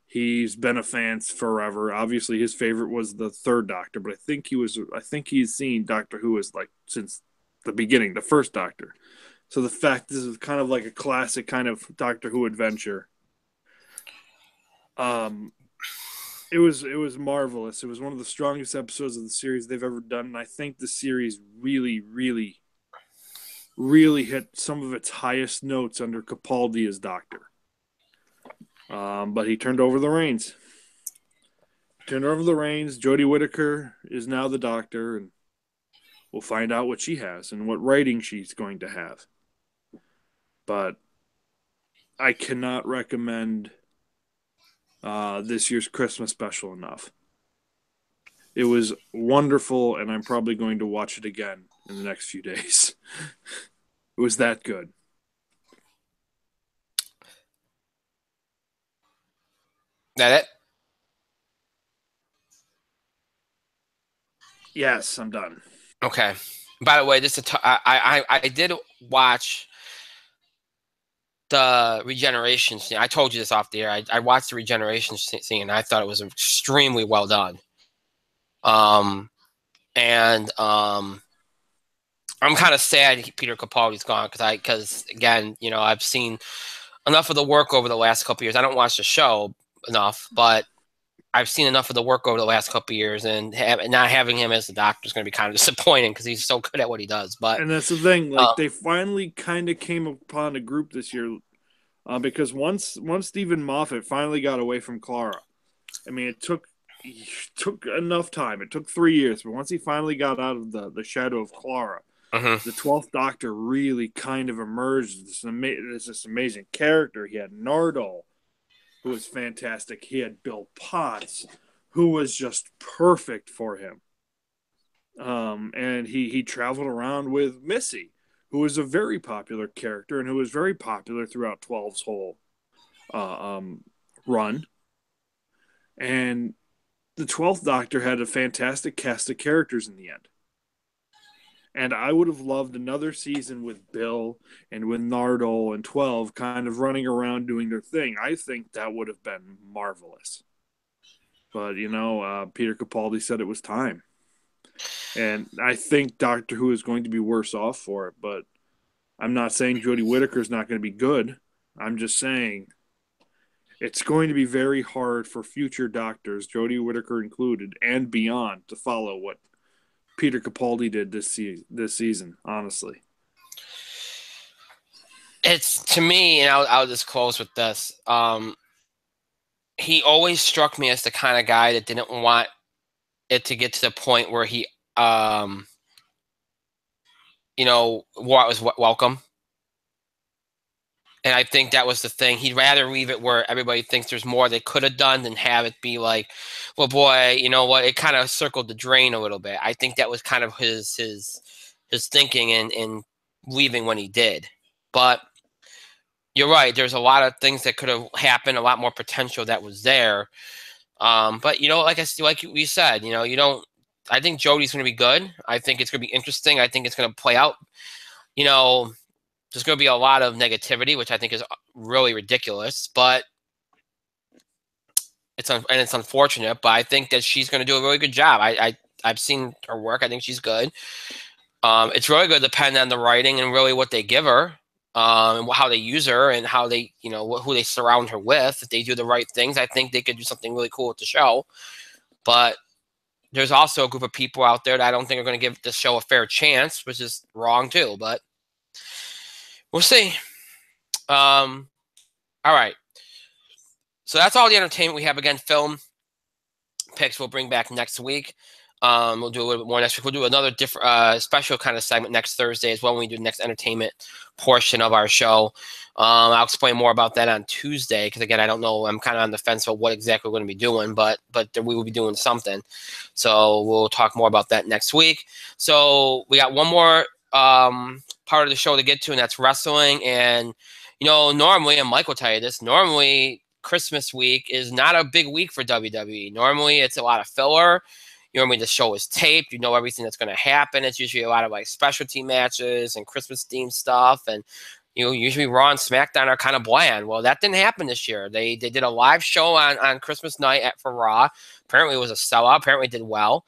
He's been a fan forever. Obviously, his favorite was the third Doctor, but I think he's seen Doctor Who as like since the beginning, the first Doctor. So the fact this is kind of like a classic kind of Doctor Who adventure. It was marvelous. It was one of the strongest episodes of the series they've ever done, and I think the series really, really, really hit some of its highest notes under Capaldi as Doctor. But he turned over the reins. Jodie Whittaker is now the Doctor, and we'll find out what she has and what writing she's going to have. But I cannot recommend this year's Christmas special enough. It was wonderful, and I'm probably going to watch it again in the next few days. It was that good. That it? Yes, I'm done. Okay. By the way, I did watch the regeneration scene. I told you this off the air. I watched the regeneration scene, and I thought it was extremely well done. I'm kind of sad Peter Capaldi's gone because again, you know, I've seen enough of the work over the last couple of years. I don't watch the show enough, but I've seen enough of the work over the last couple of years, and not having him as the Doctor is going to be kind of disappointing because he's so good at what he does. But and that's the thing, like they finally kind of came upon a group this year, because once Stephen Moffat finally got away from Clara, I mean, it took enough time. It took 3 years, but once he finally got out of the shadow of Clara, the 12th Doctor really kind of emerged as this amazing character. He had Nardole, who was fantastic. He had Bill Potts, who was just perfect for him. And he traveled around with Missy, who was a very popular character and who was very popular throughout 12's whole run. And the 12th Doctor had a fantastic cast of characters in the end. And I would have loved another season with Bill and with Nardole and 12 kind of running around doing their thing. I think that would have been marvelous. But, you know, Peter Capaldi said it was time. And I think Doctor Who is going to be worse off for it. But I'm not saying Jodie Whittaker is not going to be good. I'm just saying it's going to be very hard for future Doctors, Jodie Whittaker included, and beyond, to follow what Peter Capaldi did this season, honestly. It's, to me, and I'll just close with this. He always struck me as the kind of guy that didn't want it to get to the point where he, you know, was welcome. And I think that was the thing. He'd rather leave it where everybody thinks there's more they could have done than have it be like, well, boy, you know what? It kind of circled the drain a little bit. I think that was kind of his thinking in leaving when he did. But you're right. There's a lot of things that could have happened, a lot more potential that was there. But, you know, like we said, you know, you don't. I think Jodie's going to be good. I think it's going to be interesting. I think it's going to play out, you know. There's going to be a lot of negativity, which I think is really ridiculous, but it's unfortunate. But I think that she's going to do a really good job. I've seen her work. I think she's good. It's really going to depend on the writing and really what they give her, and how they use her, and how they, you know, who they surround her with. If they do the right things, I think they could do something really cool with the show. But there's also a group of people out there that I don't think are going to give the show a fair chance, which is wrong too. But we'll see. All right. So that's all the entertainment we have. Again, film picks we'll bring back next week. We'll do a little bit more next week. We'll do another different special kind of segment next Thursday as well when we do the next entertainment portion of our show. I'll explain more about that on Tuesday because, again, I don't know. I'm kind of on the fence about what exactly we're going to be doing, but we will be doing something. So we'll talk more about that next week. So we got one more part of the show to get to, and that's wrestling. And, normally, and Mike will tell you this, normally Christmas week is not a big week for WWE. Normally it's a lot of filler. The show is taped. You know everything that's going to happen. It's usually a lot of like specialty matches and Christmas themed stuff. And usually Raw and SmackDown are kind of bland. Well, that didn't happen this year. They did a live show on Christmas night for Raw. Apparently it was a sellout. Apparently it did well.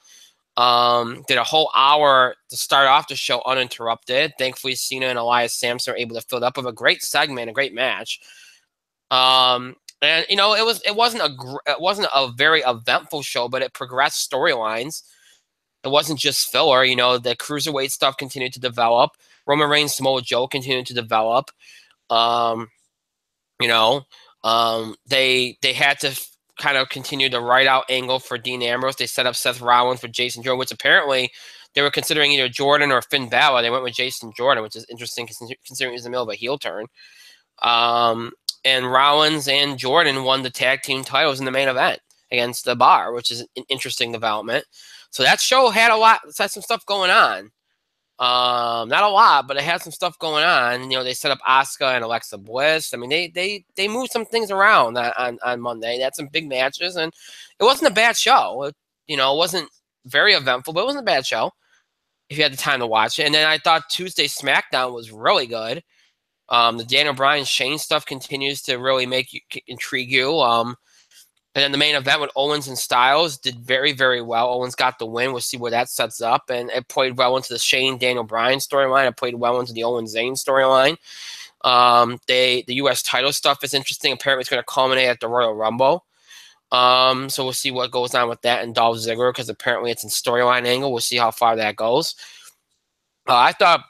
Did a whole hour to start off the show uninterrupted. Thankfully, Cena and Elias Samson were able to fill it up with a great segment, a great match. And it wasn't a very eventful show, but it progressed storylines. It wasn't just filler. The cruiserweight stuff continued to develop. Roman Reigns, Samoa Joe continued to develop. They had to kind of continue the right out angle for Dean Ambrose. They set up Seth Rollins for Jason Jordan, which apparently they were considering either Jordan or Finn Balor. They went with Jason Jordan, which is interesting considering he's in the middle of a heel turn. And Rollins and Jordan won the tag team titles in the main event against The Bar, which is an interesting development. So that show had some stuff going on. Not a lot, but it had some stuff going on. They set up Asuka and Alexa Bliss. I mean, they moved some things around on Monday. They had some big matches, and it wasn't a bad show. It wasn't very eventful, but it wasn't a bad show if you had the time to watch it. And then I thought Tuesday SmackDown was really good. The Daniel Bryan Shane stuff continues to really intrigue you. And then the main event with Owens and Styles did very, very well. Owens got the win. We'll see where that sets up. And it played well into the Shane Daniel Bryan storyline. It played well into the Owens Zayn storyline. The U.S. title stuff is interesting. Apparently, it's going to culminate at the Royal Rumble. So we'll see what goes on with that and Dolph Ziggler because apparently it's in storyline angle. We'll see how far that goes. I thought,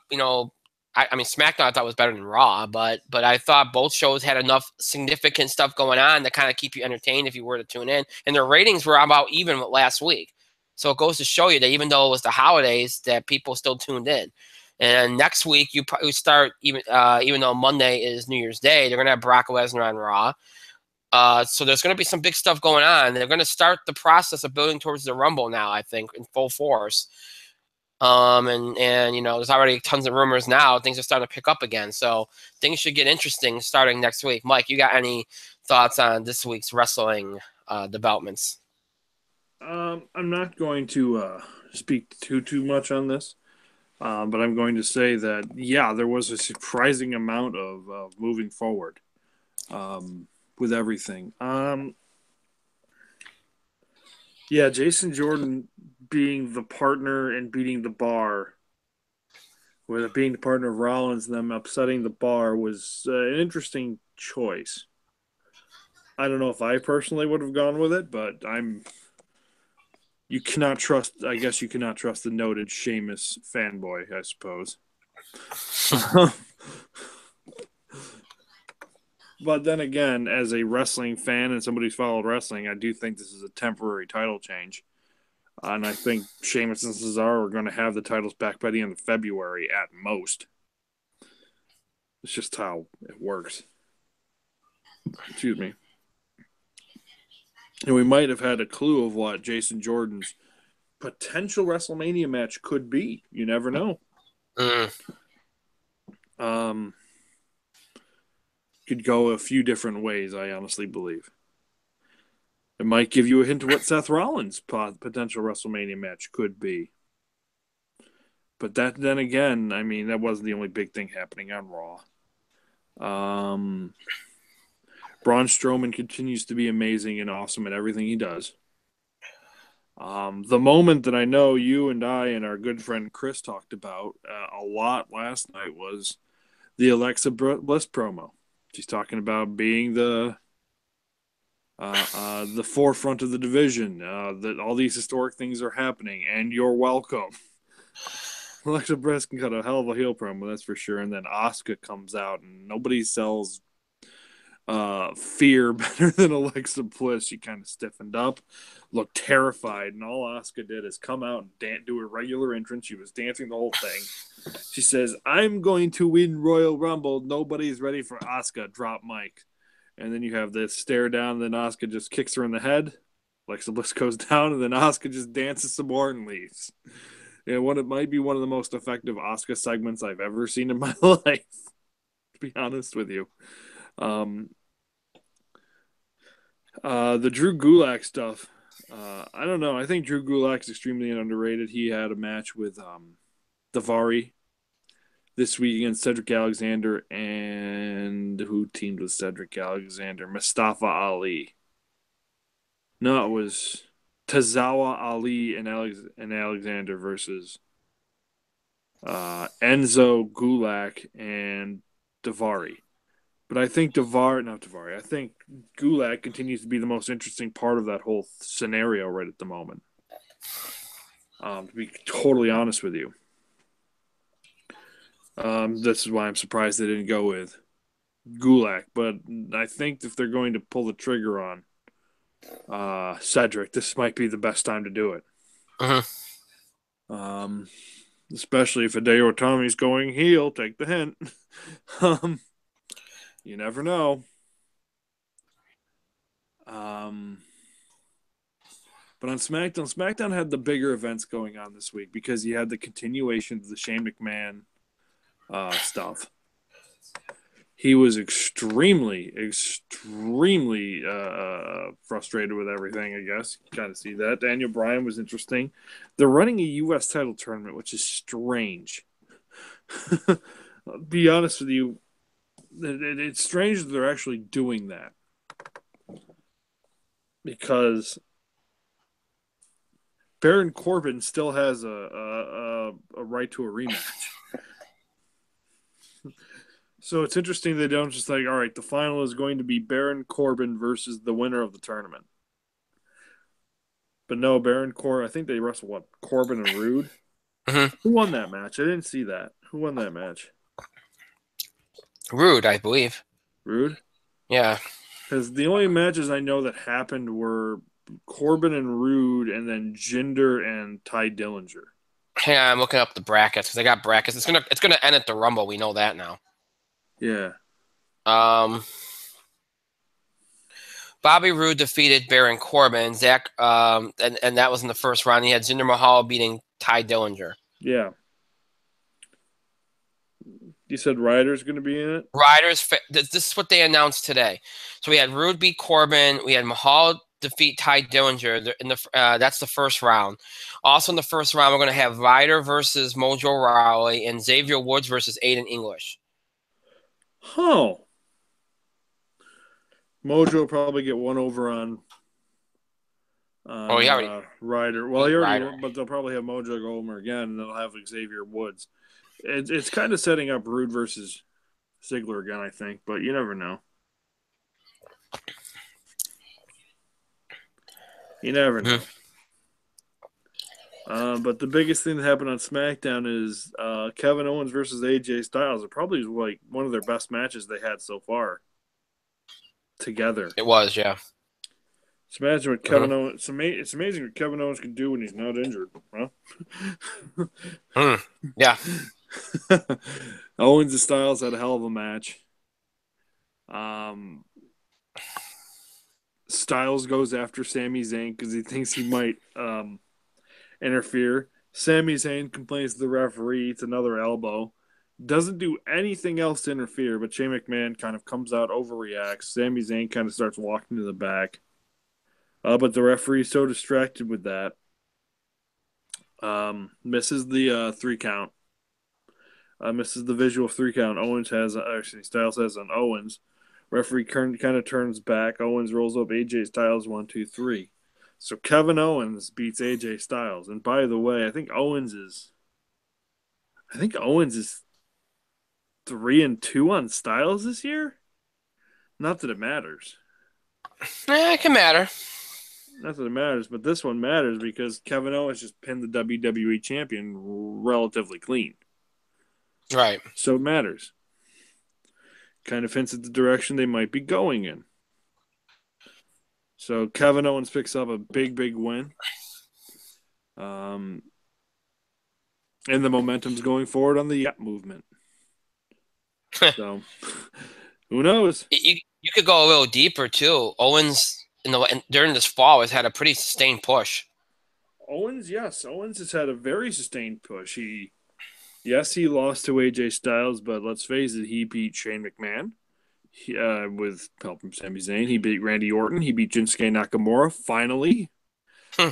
SmackDown I thought was better than Raw, but I thought both shows had enough significant stuff going on to kind of keep you entertained if you were to tune in. And their ratings were about even with last week. So it goes to show you that even though it was the holidays, that people still tuned in. And next week you probably start even though Monday is New Year's Day, they're going to have Brock Lesnar on Raw. So there's going to be some big stuff going on. They're going to start the process of building towards the Rumble now, I think, in full force. And there's already tons of rumors now. Things are starting to pick up again. So things should get interesting starting next week. Mike, you got any thoughts on this week's wrestling developments? I'm not going to speak too much on this, but I'm going to say that, yeah, there was a surprising amount of moving forward with everything. Yeah, Jason Jordan being the partner and beating the Bar, with being the partner of Rollins and them upsetting the Bar was an interesting choice. I don't know if I personally would have gone with it, but you cannot trust the noted Sheamus fanboy, I suppose. But then again, as a wrestling fan and somebody who's followed wrestling, I do think this is a temporary title change. And I think Sheamus and Cesaro are going to have the titles back by the end of February at most. It's just how it works. Excuse me. And we might have had a clue of what Jason Jordan's potential WrestleMania match could be. You never know. Could go a few different ways, I honestly believe. It might give you a hint of what Seth Rollins' potential WrestleMania match could be. But then again, that wasn't the only big thing happening on Raw. Braun Strowman continues to be amazing and awesome at everything he does. The moment that I know you and I and our good friend Chris talked about a lot last night was the Alexa Bliss promo. She's talking about being the forefront of the division, that all these historic things are happening, and you're welcome. Alexa Bliss can cut a hell of a heel promo, that's for sure. And then Asuka comes out, and nobody sells fear better than Alexa Bliss. She kind of stiffened up, looked terrified, and all Asuka did is come out and do a regular entrance. She was dancing the whole thing. She says, "I'm going to win Royal Rumble. Nobody's ready for Asuka." Drop mic. And then you have this stare down, and then Asuka just kicks her in the head. Alexa Bliss goes down, and then Asuka just dances some more and leaves. Yeah, it might be one of the most effective Asuka segments I've ever seen in my life, to be honest with you. The Drew Gulak stuff. I don't know. I think Drew Gulak is extremely underrated. He had a match with Daivari this week against Cedric Alexander, and who teamed with Cedric Alexander? Mustafa Ali. No, it was Tazawa Ali and Alexander versus Enzo Gulak and Daivari. But I think I think Gulak continues to be the most interesting part of that whole scenario right at the moment. To be totally honest with you. This is why I'm surprised they didn't go with Gulak. But I think if they're going to pull the trigger on Cedric, this might be the best time to do it. Uh-huh. Especially if Hideo Itami's going heel. Take the hint. You never know. But on SmackDown had the bigger events going on this week because you had the continuation of the Shane McMahon stuff. He was extremely frustrated with everything, I guess. You kind of see that. Daniel Bryan was interesting. They're running a U.S. title tournament, which is strange. I'll be honest with you. It's strange that they're actually doing that. Because Baron Corbin still has a right to a rematch. So it's interesting they don't just like, all right, the final is going to be Baron Corbin versus the winner of the tournament. But no, Baron Corbin, I think they wrestled, what, Corbin and Rude? Mm-hmm. Who won that match? I didn't see that. Who won that match? Rude, I believe. Rude? Yeah. Because the only matches I know that happened were Corbin and Rude and then Jinder and Ty Dillinger. Yeah, I'm looking up the brackets because I got brackets. It's gonna end at the Rumble. We know that now. Yeah. Bobby Roode defeated Baron Corbin. Zach, and that was in the first round. He had Jinder Mahal beating Ty Dillinger. Yeah. You said Ryder's going to be in it? Ryder's. This is what they announced today. So we had Roode beat Corbin. We had Mahal defeat Ty Dillinger. That's the first round. Also in the first round, we're going to have Ryder versus Mojo Rawley and Xavier Woods versus Aiden English. Oh. Mojo will probably get one over on Ryder. Well, he already, but they'll probably have Mojo go over again, and they'll have Xavier Woods. It's kind of setting up Rude versus Ziggler again, I think, but you never know. You never know. But the biggest thing that happened on SmackDown is Kevin Owens versus AJ Styles. It probably was like one of their best matches they had so far together. It was, yeah. Just imagine what Kevin Owens. It's amazing what Kevin Owens can do when he's not injured, huh? Yeah. Owens and Styles had a hell of a match. Styles goes after Sami Zayn because he thinks he might interfere. Sami Zayn complains to the referee. It's another elbow. Doesn't do anything else to interfere, but Shane McMahon kind of comes out, overreacts. Sami Zayn kind of starts walking to the back. But the referee is so distracted with that. Misses the 3 count. Misses the visual 3 count. Styles has on Owens. Referee kind of turns back. Owens rolls up AJ Styles 1, 2, 3. So Kevin Owens beats AJ Styles. And by the way, I think Owens is 3-2 on Styles this year. Not that it matters. It can matter. Not that it matters, but this one matters because Kevin Owens just pinned the WWE champion relatively clean. Right. So it matters. kind of hints at the direction they might be going in. So Kevin Owens picks up a big, big win. And the momentum's going forward on the Yap movement. So who knows? You could go a little deeper too. Owens during this fall has had a pretty sustained push. Owens has had a very sustained push. He lost to AJ Styles, but let's face it, he beat Shane McMahon with help from Sami Zayn. He beat Randy Orton. He beat Shinsuke Nakamura. Finally, he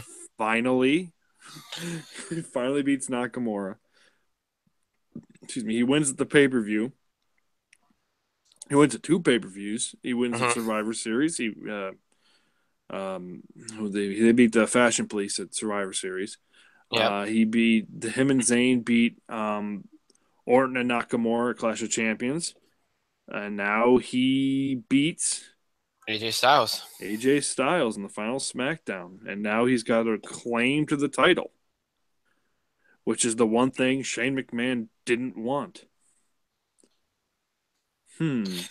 finally beats Nakamura. Excuse me. He wins at the pay-per-view. He wins at 2 pay-per-views. He wins the Survivor Series. They beat the Fashion Police at Survivor Series. Yeah. Him and Zayn beat Orton and Nakamura at Clash of Champions. And now he beats AJ Styles. AJ Styles in the final SmackDown. And now he's got a claim to the title, which is the one thing Shane McMahon didn't want. You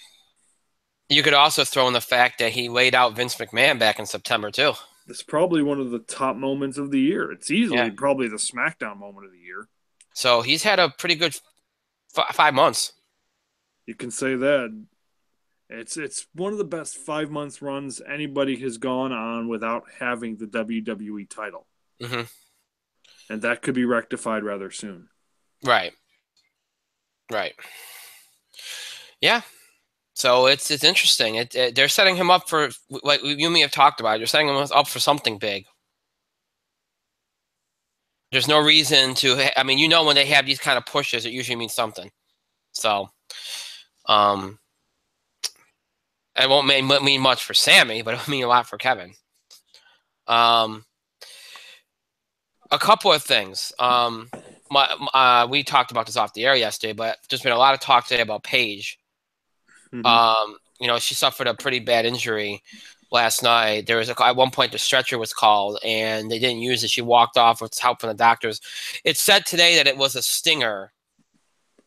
could also throw in the fact that he laid out Vince McMahon back in September, too. It's probably one of the top moments of the year. It's easily probably the SmackDown moment of the year. So he's had a pretty good 5 months. You can say that. It's one of the best 5 months runs anybody has gone on without having the WWE title. Mm-hmm. And that could be rectified rather soon. Right. Yeah. So it's interesting. They're setting him up for, like you and me have talked about, they're setting him up for something big. There's no reason to, when they have these kind of pushes, it usually means something. So, it won't mean much for Sammy, but it'll mean a lot for Kevin. A couple of things. We talked about this off the air yesterday, but there's been a lot of talk today about Paige. Mm-hmm. She suffered a pretty bad injury last night. There was at one point the stretcher was called and they didn't use it. She walked off with help from the doctors. It said today that it was a stinger.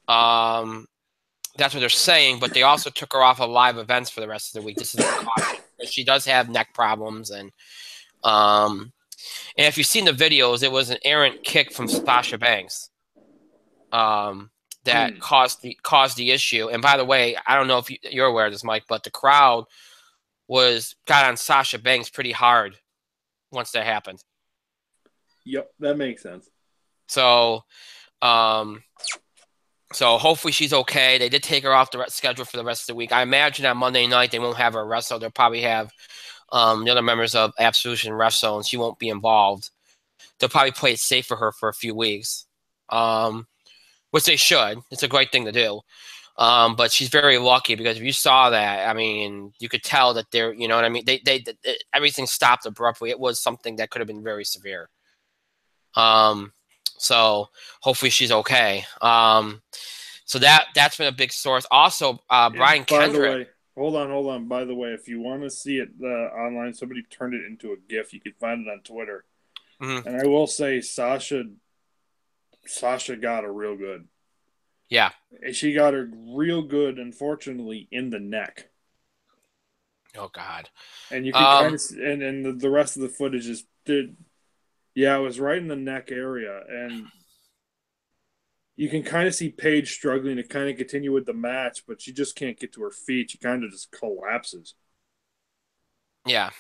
That's what they're saying, but they also took her off of live events for the rest of the week. This is a caution. She does have neck problems, and if you've seen the videos, it was an errant kick from Sasha Banks that caused the issue. And by the way, I don't know if you're aware of this, Mike, but the crowd got on Sasha Banks pretty hard once that happened. Yep, that makes sense. So hopefully she's okay. They did take her off the schedule for the rest of the week. I imagine on Monday night they won't have her wrestle. They'll probably have the other members of Absolution wrestle, and she won't be involved. They'll probably play it safe for her for a few weeks, which they should. It's a great thing to do. But she's very lucky because if you saw that, you could tell that they're, you know what I mean? They everything stopped abruptly. It was something that could have been very severe. So hopefully she's okay. So that's been a big source. Also, Brian Kendrick. Hold on. By the way, if you want to see it online, somebody turned it into a GIF. You can find it on Twitter. Mm-hmm. And I will say, Sasha got her real good. Yeah, she got her real good. Unfortunately, in the neck. Oh God! And you can kind of and the rest of the footage is it was right in the neck area, and you can kind of see Paige struggling to kind of continue with the match, but she just can't get to her feet. She kind of just collapses. Yeah.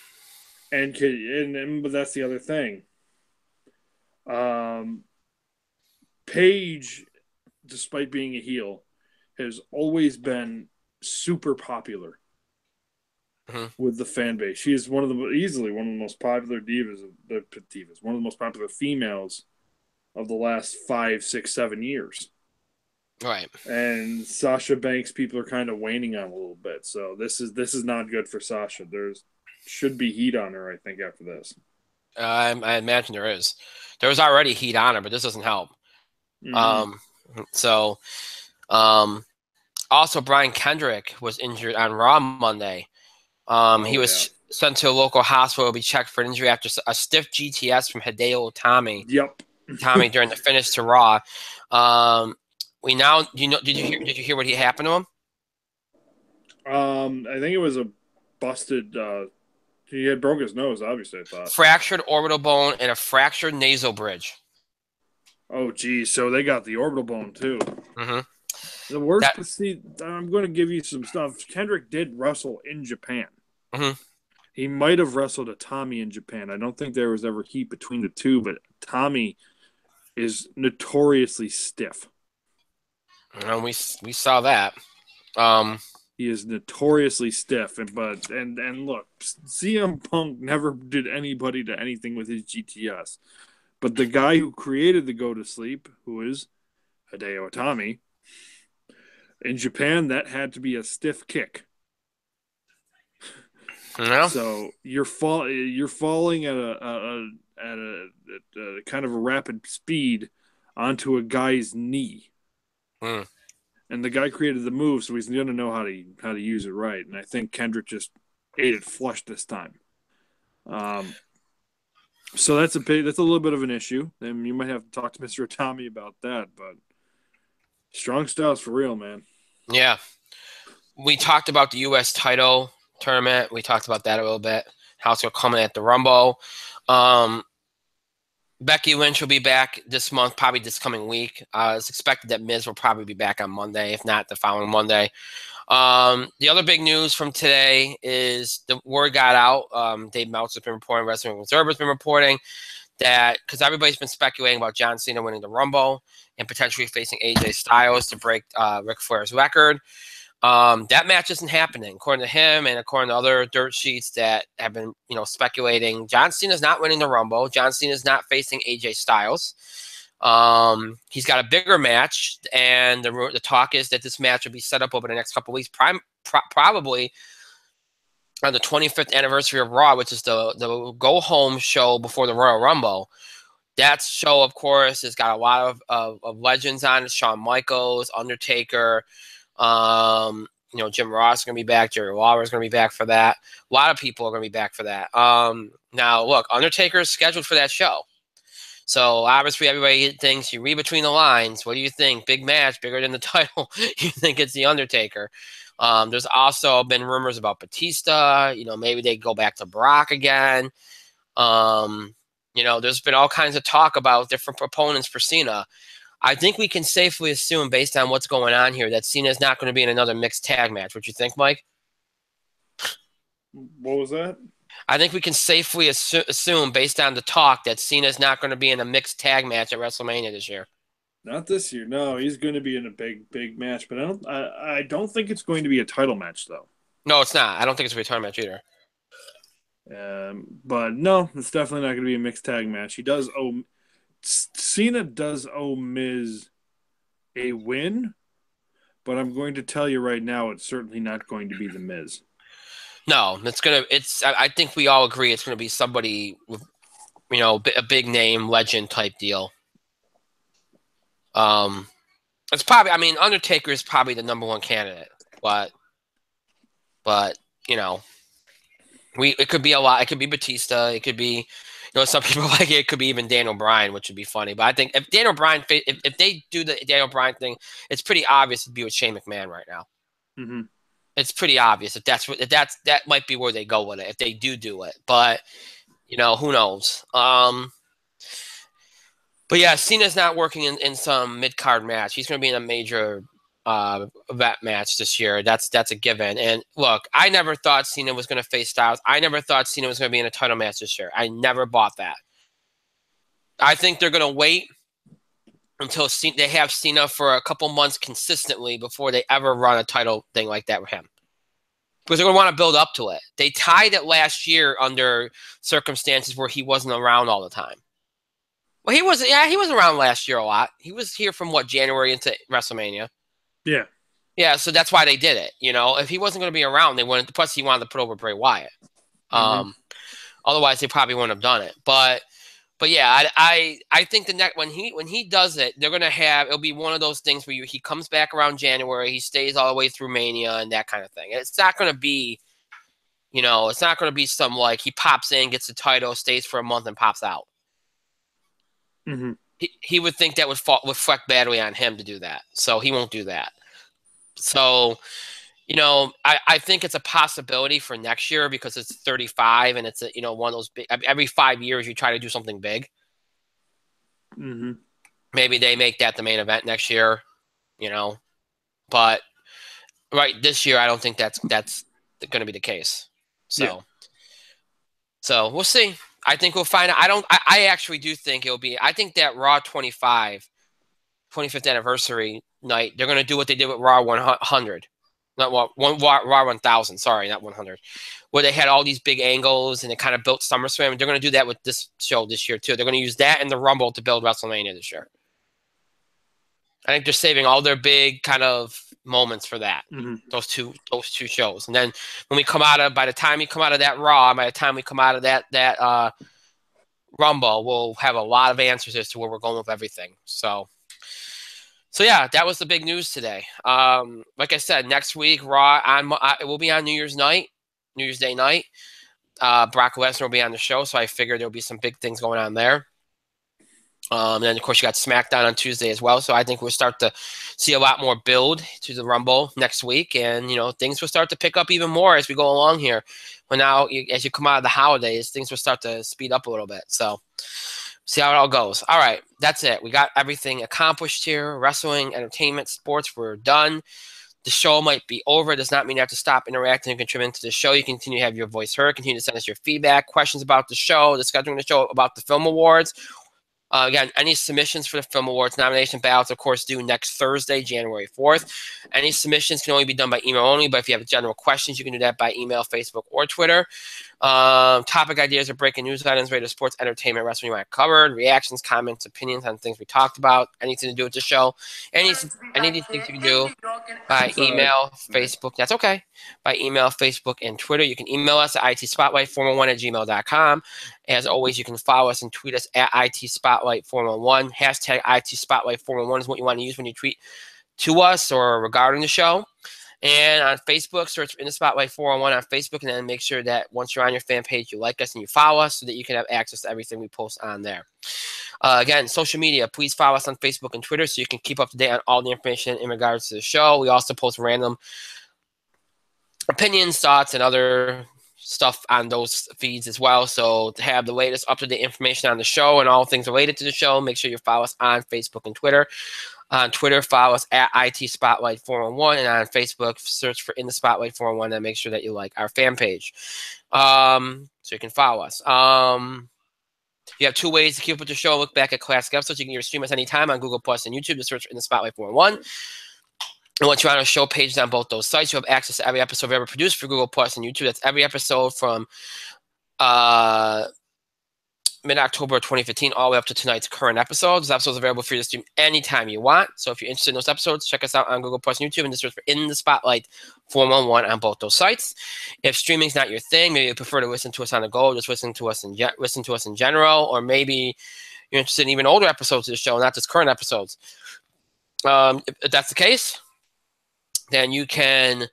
But that's the other thing. Paige, despite being a heel, has always been super popular with the fan base. She is easily one of the most popular one of the most popular females of the last 5, 6, 7 years. Right. And Sasha Banks, people are kind of waning on a little bit. So this is not good for Sasha. Should be heat on her, I think, after this. I imagine there is. There was already heat on her, but this doesn't help. Mm-hmm. Also, Brian Kendrick was injured on Raw Monday. He was sent to a local hospital to be checked for an injury after a stiff GTS from Hideo Itami. Yep. Tommy during the finish to Raw. Did you hear what happened to him? I think it was a busted. He had broke his nose. Obviously, I thought. Fractured orbital bone and a fractured nasal bridge. Oh, geez. So they got the orbital bone too. Mm-hmm. The worst. See, I'm going to give you some stuff. Kendrick did wrestle in Japan. Mm-hmm. He might have wrestled a Tommy in Japan. I don't think there was ever heat between the two, but Tommy is notoriously stiff. And we saw that. He is notoriously stiff, and look, CM Punk never did anybody to anything with his GTS, but the guy who created the Go to Sleep, who is Hideo Itami, in Japan, that had to be a stiff kick. No. So you're falling at a kind of a rapid speed onto a guy's knee. Mm. And the guy created the move, so he's going to know how to use it right. And I think Kendrick just ate it flush this time. So that's a little bit of an issue. And you might have to talk to Mr. Itami about that. But strong style's for real, man. Yeah, we talked about the U.S. title tournament. We talked about that a little bit. How it's going to come in at the Rumble. Becky Lynch will be back this month, probably this coming week. It's expected that Miz will probably be back on Monday, if not the following Monday. The other big news from today is the word got out. Dave Meltzer's been reporting, Wrestling Observer's been reporting that because everybody's been speculating about John Cena winning the Rumble and potentially facing AJ Styles to break Ric Flair's record. That match isn't happening, according to him and according to other dirt sheets that have been, speculating. John Cena's not winning the Rumble. John Cena's not facing AJ Styles. He's got a bigger match, and the talk is that this match will be set up over the next couple of weeks, probably on the 25th anniversary of Raw, which is the go-home show before the Royal Rumble. That show, of course, has got a lot of legends on it. Shawn Michaels, Undertaker. Jim Ross is going to be back. Jerry Lawler is going to be back for that. A lot of people are going to be back for that. Now, look, Undertaker is scheduled for that show. So, obviously, everybody thinks you read between the lines. What do you think? Big match, bigger than the title. You think it's The Undertaker. There's also been rumors about Batista. Maybe they go back to Brock again. There's been all kinds of talk about different proponents for Cena. I think we can safely assume, based on what's going on here, that Cena is not going to be in another mixed tag match. What you think, Mike? What was that? I think we can safely assume, based on the talk, that Cena is not going to be in a mixed tag match at WrestleMania this year. Not this year. No, he's going to be in a big match, but I don't think it's going to be a title match, though. No, it's not. I don't think it's going to be a title match either. But no, it's definitely not going to be a mixed tag match. Cena does owe Miz a win, but I'm going to tell you right now, it's certainly not going to be the Miz. No, I think we all agree it's going to be somebody with, a big name, legend type deal. It's probably, Undertaker is probably the number one candidate, but it could be a lot. It could be Batista. It could be, some people like it could be even Daniel Bryan, which would be funny. But I think if Daniel Bryan, if they do the Daniel Bryan thing, it's pretty obvious it'd be with Shane McMahon right now. Mm-hmm. It's pretty obvious that might be where they go with it if they do it. But who knows? But yeah, Cena's not working in some mid-card match. He's going to be in a major event match this year. That's a given. And look, I never thought Cena was going to face Styles. I never thought Cena was going to be in a title match this year. I never bought that. I think they're going to wait until they have Cena for a couple months consistently before they ever run a title thing like that with him. Because they're going to want to build up to it. They tied it last year under circumstances where he wasn't around all the time. Well, he was around last year a lot. He was here from January into WrestleMania. Yeah. Yeah, so that's why they did it. If he wasn't going to be around, they wouldn't. Plus, he wanted to put over Bray Wyatt. Otherwise, they probably wouldn't have done it. But yeah, I think when he does it, they're going to it'll be one of those things where he comes back around January, he stays all the way through Mania and that kind of thing. It's not going to be, it's not going to be some he pops in, gets the title, stays for a month, and pops out. Mm-hmm. He would think that would reflect badly on him to do that, so he won't do that. So, I think it's a possibility for next year because it's 35 and it's one of those big. Every 5 years you try to do something big. Mm-hmm. Maybe they make that the main event next year, but right this year I don't think that's going to be the case. So we'll see. I think we'll find out. I actually do think it'll be. I think that Raw 25, 25th anniversary night, they're going to do what they did with Raw 100. Not Raw 1000, sorry, not 100, where they had all these big angles and it kind of built SummerSlam. They're going to do that with this show this year too. They're going to use that and the Rumble to build WrestleMania this year. I think they're saving all their big kind of moments for that. Mm-hmm. Those two shows, and then when we come out of, by the time we come out of that Raw, by the time we come out of that Rumble, we'll have a lot of answers as to where we're going with everything. So yeah, that was the big news today. Like I said, next week Raw it will be on New Year's Day night. Brock Lesnar will be on the show, so I figured there'll be some big things going on there. And then of course you got SmackDown on Tuesday as well. So I think we'll start to see a lot more build to the Rumble next week, and things will start to pick up even more as we go along here. Well, now as you come out of the holidays, things will start to speed up a little bit. So. See how it all goes. All right, that's it. We got everything accomplished here. Wrestling, entertainment, sports, we're done. The show might be over. It does not mean you have to stop interacting and contributing to the show. You continue to have your voice heard. Continue to send us your feedback, questions about the show, the scheduling of the show, about the film awards. Again, any submissions for the Film Awards nomination ballots, of course, due next Thursday, January 4th. Any submissions can only be done by email only, but if you have general questions, you can do that by email, Facebook, or Twitter. Topic ideas or breaking news items, radio, sports, entertainment, wrestling you want covered, reactions, comments, opinions on things we talked about, anything to do with the show. Any of these things you can do by email, Facebook. That's okay. By email, Facebook, and Twitter. You can email us at itspotlight411@gmail.com. As always, you can follow us and tweet us at itspotlight411. Hashtag itspotlight411 is what you want to use when you tweet to us or regarding the show. And on Facebook, search In the Spotlight 411 on Facebook, and then make sure that once you're on your fan page, you like us and you follow us so that you can have access to everything we post on there. Again, social media, please follow us on Facebook and Twitter so you can keep up to date on all the information in regards to the show. We also post random opinions, thoughts, and other stuff on those feeds as well. So to have the latest up-to-date information on the show and all things related to the show, make sure you follow us on Facebook and Twitter. On Twitter, follow us at IT Spotlight 411, and on Facebook, search for In the Spotlight 411 and make sure that you like our fan page, so you can follow us. You have two ways to keep up with the show. Look back at classic episodes. You can either stream us anytime on Google Plus and YouTube. Just search for In the Spotlight 411. And once you're on our show pages on both those sites, you have access to every episode we've ever produced for Google Plus and YouTube. That's every episode from mid-October 2015 all the way up to tonight's current episodes. Those episodes are available for you to stream anytime you want. So if you're interested in those episodes, check us out on Google Plus and YouTube and just search for In the Spotlight 411 on both those sites. If streaming's not your thing, maybe you prefer to listen to us on the go, just listen to us in general, or maybe you're interested in even older episodes of the show, not just current episodes. If that's the case, then you can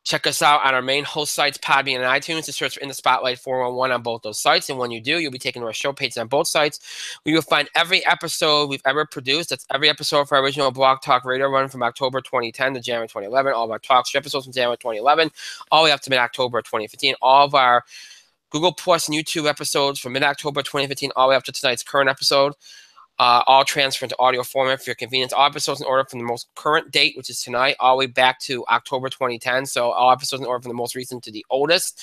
check us out on our main host sites, Podbean and iTunes, to search for In the Spotlight 411 on both those sites. And when you do, you'll be taken to our show page on both sites. We will find every episode we've ever produced. That's every episode for our original Blog Talk Radio run from October 2010 to January 2011. All of our talk show episodes from January 2011, all the way up to mid-October 2015. All of our Google Plus and YouTube episodes from mid-October 2015 all the way up to tonight's current episode. All transfer into audio format for your convenience. All episodes in order from the most current date, which is tonight, all the way back to October 2010. So all episodes in order from the most recent to the oldest.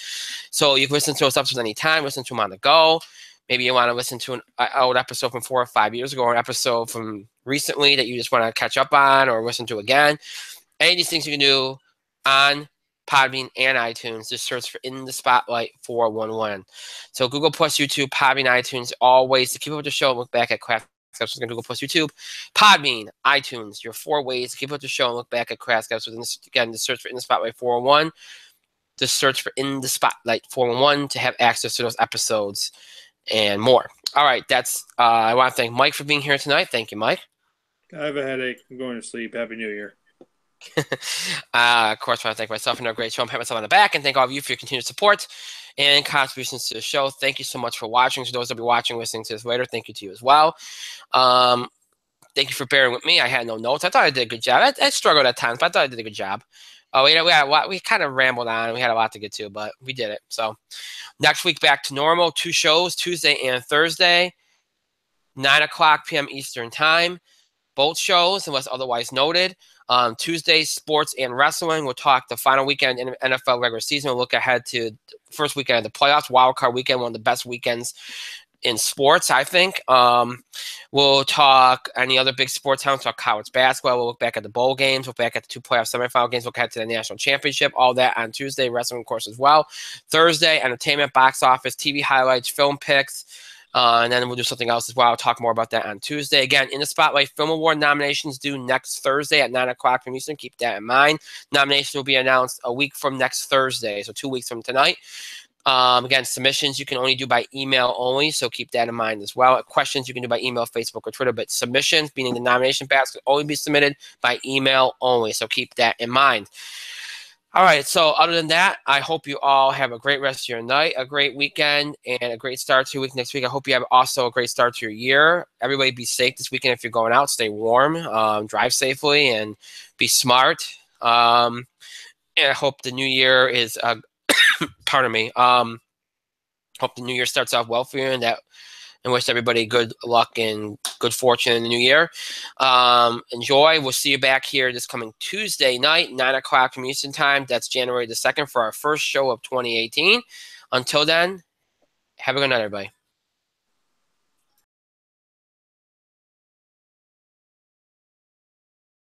So you can listen to those episodes anytime, listen to them on the go. Maybe you want to listen to an old episode from 4 or 5 years ago, or an episode from recently that you just want to catch up on or listen to again. Any of these things you can do on Podbean and iTunes. Just search for In the Spotlight 411. So Google Plus, YouTube, Podbean, iTunes, all ways to keep up with the show and look back at craft episodes on Google Plus, YouTube, Podbean, iTunes. Your 4 ways to keep up with the show and look back at craft episodes. Again, just search for In the Spotlight 411. Just search for In the Spotlight 411 to have access to those episodes and more. All right, that's I want to thank Mike for being here tonight. Thank you, Mike. I have a headache. I'm going to sleep. Happy New Year. Of course, I want to thank myself for a great show and pat myself on the back, and thank all of you for your continued support and contributions to the show. Thank you so much for watching. To those that will be watching, listening to this later, thank you to you as well. Thank you for bearing with me. I had no notes. I thought I did a good job. I struggled at times, but I thought I did a good job. Oh, we kind of rambled on. We had a lot to get to, but we did it. So next week back to normal. 2 shows, Tuesday and Thursday, 9 o'clock p.m. Eastern time. Both shows, unless otherwise noted. Tuesday, sports and wrestling. We'll talk the final weekend in NFL regular season. We'll look ahead to the first weekend of the playoffs, wild card weekend, one of the best weekends in sports, I think. We'll talk any other big sports. We'll talk college basketball. We'll look back at the bowl games. We'll look back at the 2 playoff semifinal games. We'll look ahead to the national championship. All that on Tuesday. Wrestling, of course, as well. Thursday, entertainment, box office, TV highlights, film picks. And then we'll do something else as well. I'll talk more about that on Tuesday. Again, In the Spotlight Film Award nominations due next Thursday at 9 o'clock from Eastern. Keep that in mind. Nominations will be announced a week from next Thursday, so 2 weeks from tonight. Again, submissions you can only do by email only, so keep that in mind as well. Questions you can do by email, Facebook, or Twitter, but submissions, meaning the nomination basket, only be submitted by email only, so keep that in mind. All right, so other than that, I hope you all have a great rest of your night, a great weekend, and a great start to your week next week. I hope you have also a great start to your year. Everybody be safe this weekend if you're going out. Stay warm, drive safely, and be smart. And I hope the new year is pardon me. Hope the new year starts off well for you, and wish everybody good luck and good fortune in the new year. Enjoy. We'll see you back here this coming Tuesday night, 9 o'clock from Eastern time. That's January the 2nd for our first show of 2018. Until then, have a good night, everybody.